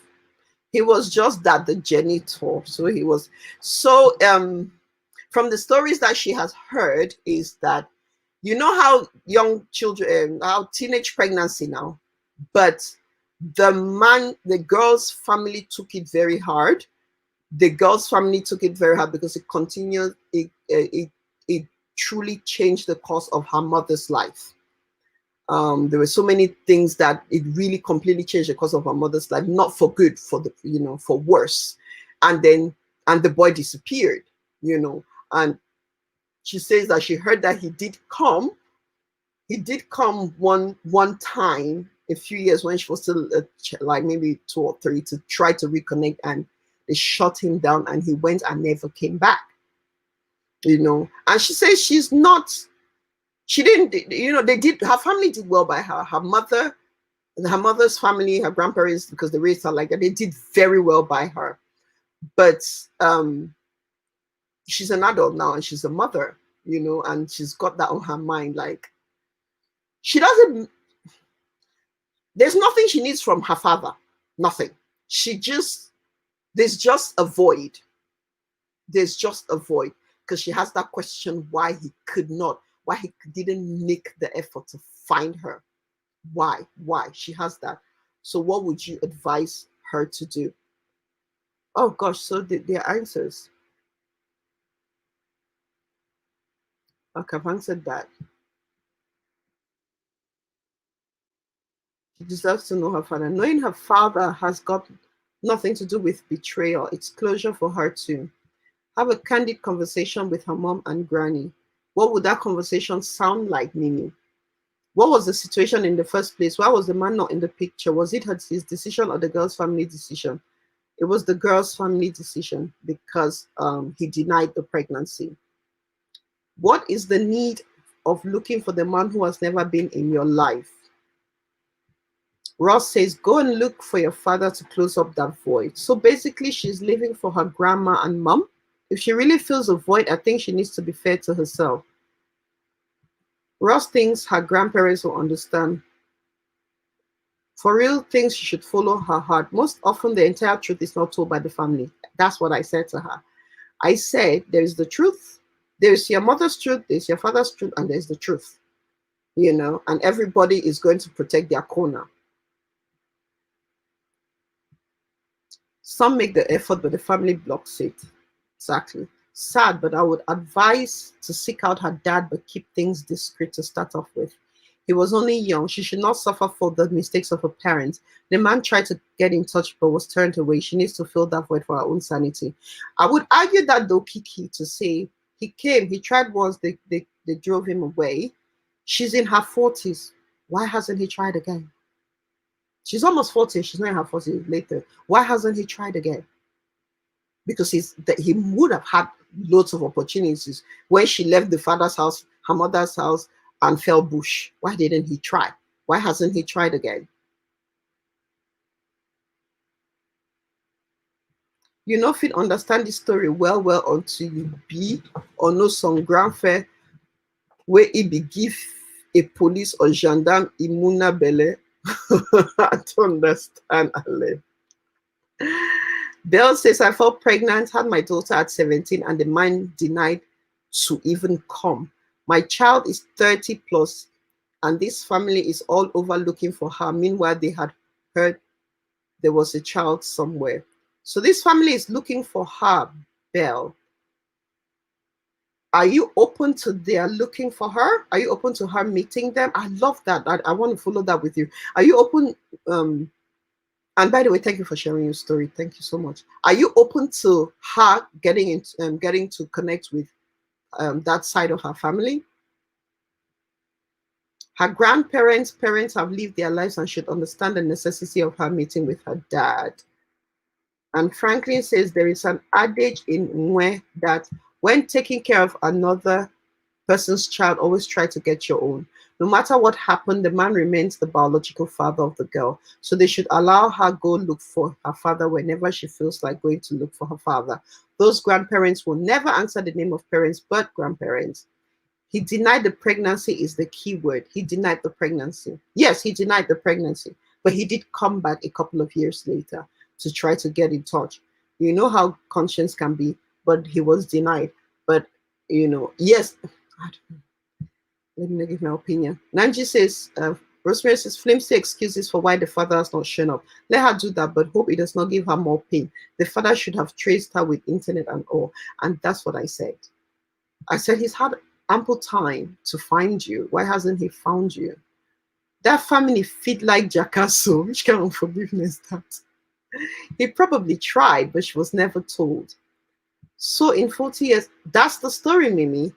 He was just the janitor. So he was from the stories that she has heard is that, you know how young children, how teenage pregnancy now, but the girl's family took it very hard. The girl's family took it very hard because it continued, it truly changed the course of her mother's life. There were so many things that it really completely changed the course of her mother's life, not for good, for worse. And the boy disappeared, you know. And she says that she heard that he did come one time a few years when she was still like maybe 2 or 3 to try to reconnect, and they shut him down and he went and never came back, you know. And she says she didn't, you know, her family did well by her. Her mother's family, her grandparents, because they raised her like that, they did very well by her. But she's an adult now and she's a mother, you know, and she's got that on her mind. Like, there's nothing she needs from her father. Nothing. There's just a void. There's just a void because she has that question why he didn't make the effort to find her. Why? She has that. So what would you advise her to do? Oh gosh, so their answers. Okay, I've answered that. She deserves to know her father. Knowing her father has got nothing to do with betrayal. It's closure for her to have a candid conversation with her mom and granny. What would that conversation sound like, Mimi? What was the situation in the first place? Why was the man not in the picture? Was it his decision or the girl's family decision? It was the girl's family decision because he denied the pregnancy. What is the need of looking for the man who has never been in your life? Ross says, go and look for your father to close up that void. So basically, she's living for her grandma and mom. If she really feels a void, I think she needs to be fair to herself. Ross thinks her grandparents will understand. For real things, she should follow her heart. Most often, the entire truth is not told by the family. That's what I said to her. I said, there is the truth, there's your mother's truth, there's your father's truth, and there's the truth, and everybody is going to protect their corner. Some make the effort, but the family blocks it. Exactly. Sad, but I would advise to seek out her dad, but keep things discreet to start off with. He was only young. She should not suffer for the mistakes of her parents. The man tried to get in touch but was turned away. She needs to fill that void for her own sanity. I would argue that though, Kiki, to say he came, he tried once, they drove him away. She's in her 40s. Why hasn't he tried again? She's almost 40. She's not in her 40s later. Why hasn't he tried again? Because he would have had loads of opportunities when she left the father's house, her mother's house, and fell bush. Why didn't he try? Why hasn't he tried again? You know, if you understand the story well until you be or know some grand fair where it be give a police or gendarme imuna belle. I don't understand, Ale. Belle says, I felt pregnant, had my daughter at 17, and the man denied to even come. My child is 30 plus, and this family is all over looking for her. Meanwhile, they had heard there was a child somewhere. So this family is looking for her, Belle. Are you open to their looking for her? Are you open to her meeting them? I love that. I want to follow that with you. Are you open? And by the way, thank you for sharing your story. Thank you so much. Are you open to her getting to connect with that side of her family? Her parents have lived their lives and should understand the necessity of her meeting with her dad. And Franklin says there is an adage in Mwe that when taking care of another person's child, always try to get your own. No matter what happened, the man remains the biological father of the girl. So they should allow her go look for her father whenever she feels like going to look for her father. Those grandparents will never answer the name of parents, but grandparents. He denied the pregnancy is the key word. He denied the pregnancy. Yes, he denied the pregnancy, but he did come back a couple of years later to try to get in touch. You know how conscience can be, but he was denied. But, yes, let me give my opinion. Nanji says, Rosemary says, flimsy excuses for why the father has not shown up. Let her do that, but hope it does not give her more pain. The father should have traced her with internet and all. And that's what I said. I said he's had ample time to find you. Why hasn't he found you? That family feed like Jackasso. Which kind of forgiveness that? He probably tried, but she was never told. So in 40 years, that's the story, Mimi.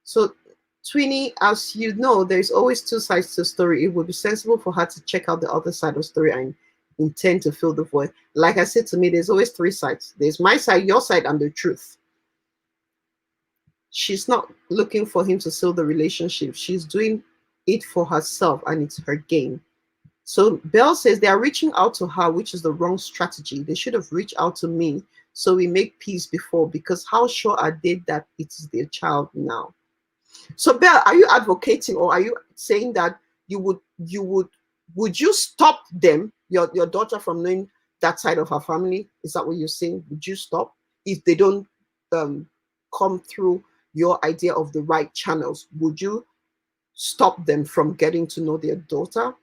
So Twinny, as you know, there's always two sides to a story. It would be sensible for her to check out the other side of the story and intend to fill the void. Like I said to me, there's always three sides. There's my side, your side, and the truth. She's not looking for him to seal the relationship. She's doing it for herself, and it's her gain. So Belle says they are reaching out to her, which is the wrong strategy. They should have reached out to me so we make peace before, because how sure are they that it is their child now? So Belle, are you advocating, or are you saying that would you stop them, your daughter, from knowing that side of her family? Is that what you're saying? Would you stop if they don't come through your idea of the right channels? Would you stop them from getting to know their daughter?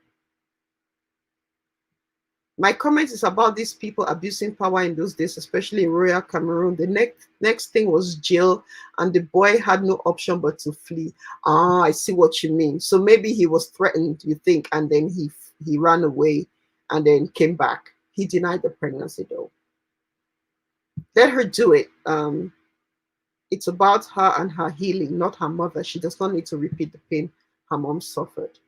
My comment is about these people abusing power in those days, especially in Royal Cameroon. The next thing was jail, and the boy had no option but to flee. Ah, I see what you mean. So maybe he was threatened, you think, and then he ran away and then came back. He denied the pregnancy, though. Let her do it. It's about her and her healing, not her mother. She does not need to repeat the pain her mom suffered.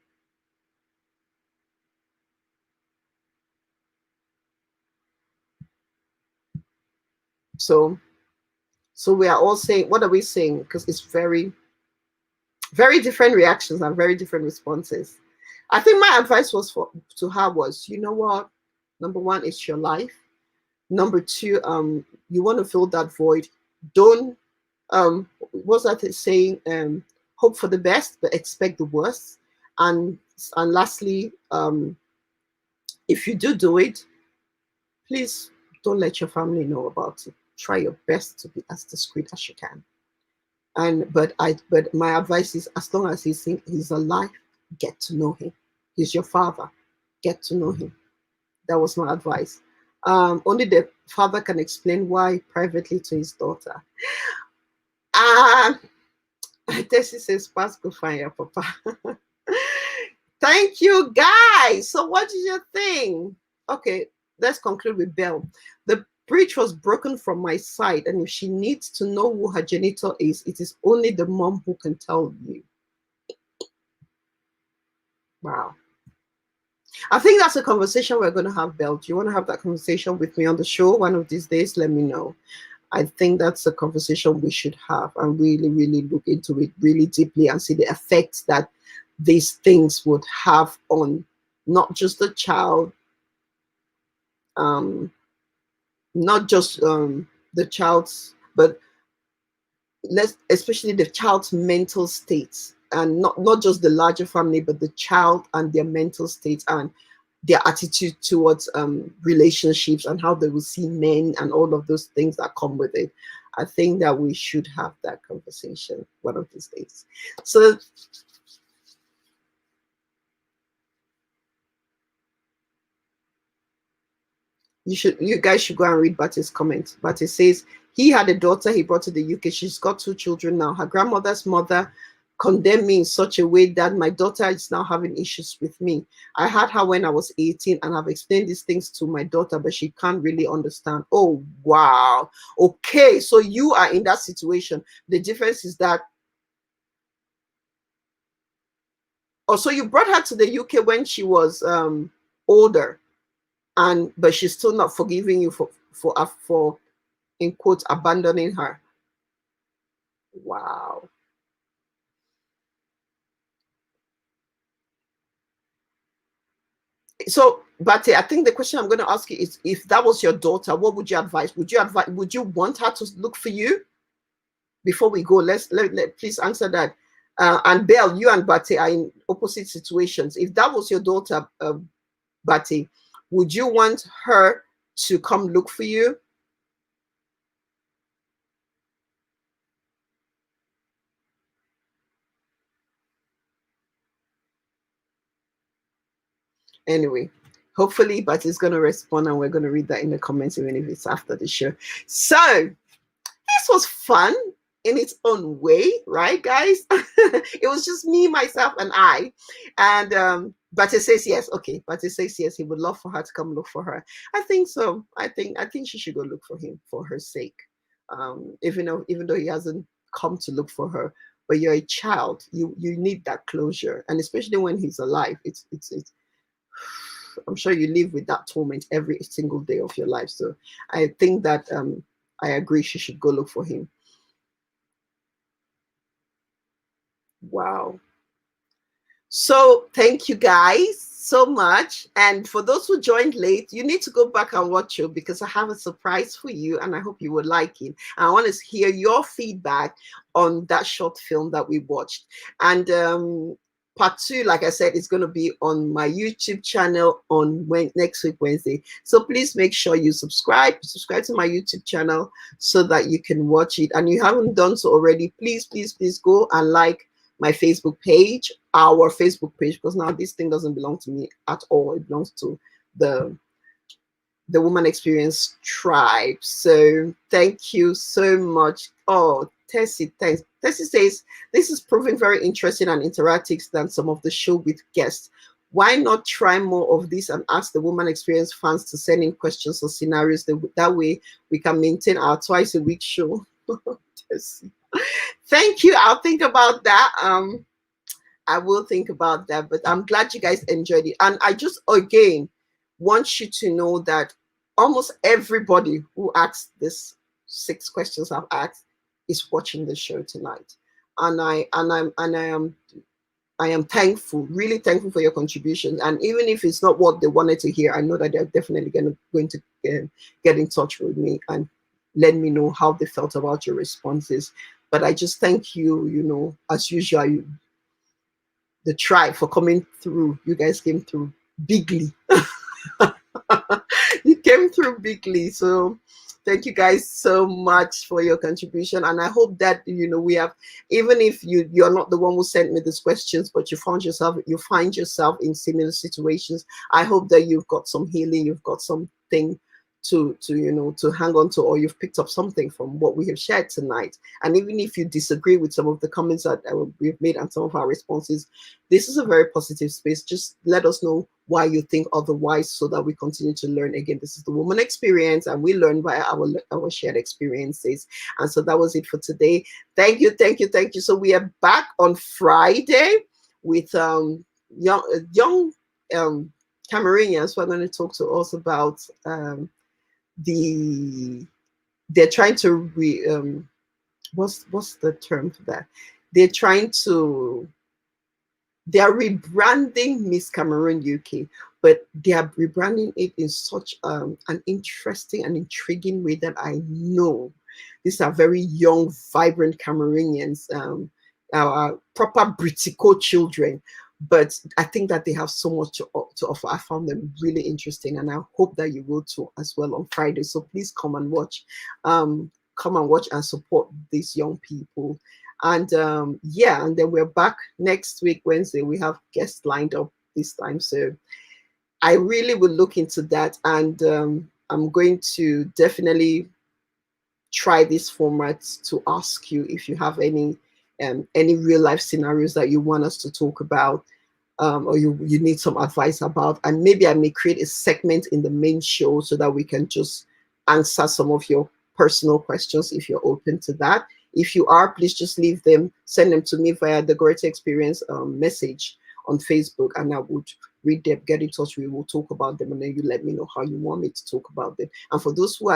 So we are all saying, what are we saying? Because it's very, very different reactions and very different responses. I think my advice was to her was, you know what? Number one, it's your life. Number two, you want to fill that void. Don't what's that saying? Hope for the best, but expect the worst. And lastly, if you do it, please don't let your family know about it. Try your best to be as discreet as you can. But my advice is, as long as he's alive, get to know him. He's your father. Get to know him. That was my advice. Only the father can explain why privately to his daughter. Tessie says, "Pass go find your papa." Thank you, guys. So, what is your thing? Okay, let's conclude with Belle. The bridge was broken from my side, and if she needs to know who her genitor is, it is only the mom who can tell you. Wow. I think that's a conversation we're going to have, Belle. Do you want to have that conversation with me on the show one of these days? Let me know. I think that's a conversation we should have and really, really look into it really deeply and see the effects that these things would have on not just the child, not just the child's, but especially the child's mental states, and not just the larger family, but the child and their mental states and their attitude towards relationships and how they will see men and all of those things that come with it. I think that we should have that conversation one of these days. So you guys should go and read Bati's comment. Bati says he had a daughter he brought to the UK. She's got 2 children now. Her grandmother's mother condemned me in such a way that my daughter is now having issues with me. I had her when I was 18 and I've explained these things to my daughter, but she can't really understand. Oh, wow. Okay, so you are in that situation. The difference is that, oh, so you brought her to the UK when she was older, but she's still not forgiving you for in quotes abandoning her. Wow. So, but I think the question I'm going to ask you is, if that was your daughter, what would you advise? Would you want her to look for you? Before we go, let please answer that. And Belle, you and Bati are in opposite situations. If that was your daughter, Bati, would you want her to come look for you? Anyway, hopefully Bati's going to respond and we're going to read that in the comments, even if it's after the show. So this was fun in its own way, right, guys? It was just me, myself, and I. And Bati says yes. Okay, Bati says yes. He would love for her to come look for her. I think so. I think she should go look for him for her sake. Even though he hasn't come to look for her, but you're a child. You need that closure, and especially when he's alive. It's I'm sure you live with that torment every single day of your life. So I think that I agree she should go look for him. Wow. So thank you guys so much. And for those who joined late, you need to go back and watch it because I have a surprise for you and I hope you will like it. And I want to hear your feedback on that short film that we watched. And part 2, like I said, is going to be on my YouTube channel on next week, Wednesday. So please make sure you subscribe to my YouTube channel so that you can watch it. And you haven't done so already, please go and like my Facebook page, our Facebook page, because now this thing doesn't belong to me at all. It belongs to the Woman Experience Tribe. So thank you so much. Oh, Tessie, thanks. Tessie says, this is proving very interesting and interactive than some of the show with guests. Why not try more of this and ask the Woman Experience fans to send in questions or scenarios? That way we can maintain our twice a week show. Tessie. Thank you. I'll think about that. I will think about that, but I'm glad you guys enjoyed it. And I just, again, want you to know that almost everybody who asked this 6 questions I've asked is watching the show tonight. And I am thankful, really thankful for your contribution. And even if it's not what they wanted to hear, I know that they're definitely going to get in touch with me and let me know how they felt about your responses. But I just thank you, you know, as usual, the tribe, for coming through. You guys came through bigly. You came through bigly. So thank you guys so much for your contribution. And I hope that, you know, we have, even if you're not the one who sent me these questions, but you find yourself in similar situations, I hope that you've got some healing, you've got something to you know, to hang on to, or you've picked up something from what we have shared tonight. And even if you disagree with some of the comments that we've made and some of our responses, this is a very positive space. Just let us know why you think otherwise, so that we continue to learn. Again, this is the Woman Experience, and we learn by our shared experiences. And so that was it for today. Thank you. So we are back on Friday with young Cameroonians who are going to talk to us about they're trying to what's the term for that? They are rebranding Miss Cameroon UK, but they are rebranding it in such an interesting and intriguing way that I know these are very young, vibrant Cameroonians, our proper Britico children. But I think that they have so much to offer. I found them really interesting, and I hope that you will too as well on Friday. So please come and watch and support these young people. And yeah, and then we're back next week, Wednesday. We have guests lined up this time. So I really will look into that. And I'm going to definitely try this format to ask you if you have any real life scenarios that you want us to talk about, or you need some advice about. And maybe I may create a segment in the main show so that we can just answer some of your personal questions if you're open to that. If you are, please just leave them, send them to me via the Goretti Experience message on Facebook, and I would read them, get in touch. We will talk about them, and then you let me know how you want me to talk about them. And for those who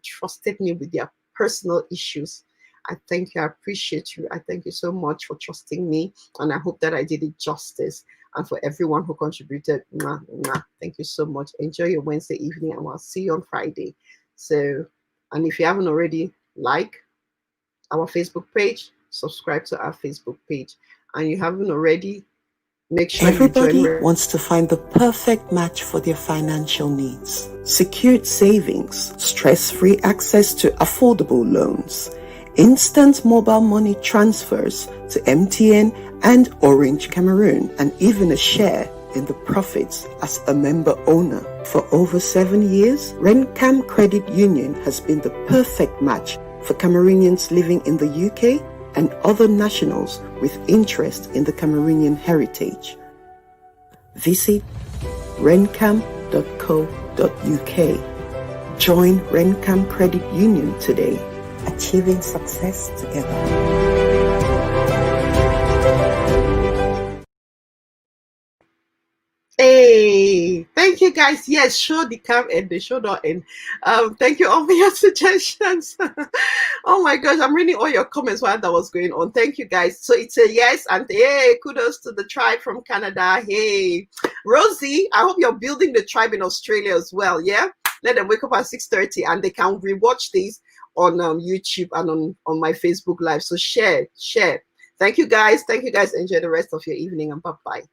trusted me with their personal issues, I thank you. I appreciate you. I thank you so much for trusting me, and I hope that I did it justice. And for everyone who contributed, mwah, mwah, thank you so much. Enjoy your Wednesday evening, and I'll see you on Friday. So, and if you haven't already, like our Facebook page, subscribe to our Facebook page, and you haven't already, make sure Everybody you join. wants to find the perfect match for their financial needs. Secured savings, stress-free access to affordable loans, instant mobile money transfers to MTN and Orange Cameroon, and even a share in the profits as a member owner. For over 7 years, Rencam Credit Union has been the perfect match for Cameroonians living in the UK and other nationals with interest in the Cameroonian heritage. Visit rencam.co.uk. Join Rencam Credit Union today, achieving success together. Hey, thank you guys. Yes, show the cam and the show not end. Thank you all for your suggestions. Oh my gosh, I'm reading all your comments while that was going on. Thank you guys. So it's a yes, and hey, kudos to the tribe from Canada. Hey, Rosie, I hope you're building the tribe in Australia as well. Yeah, let them wake up at 6:30 and they can rewatch these on YouTube and on my Facebook Live. So share. Thank you guys. Enjoy the rest of your evening, and bye bye.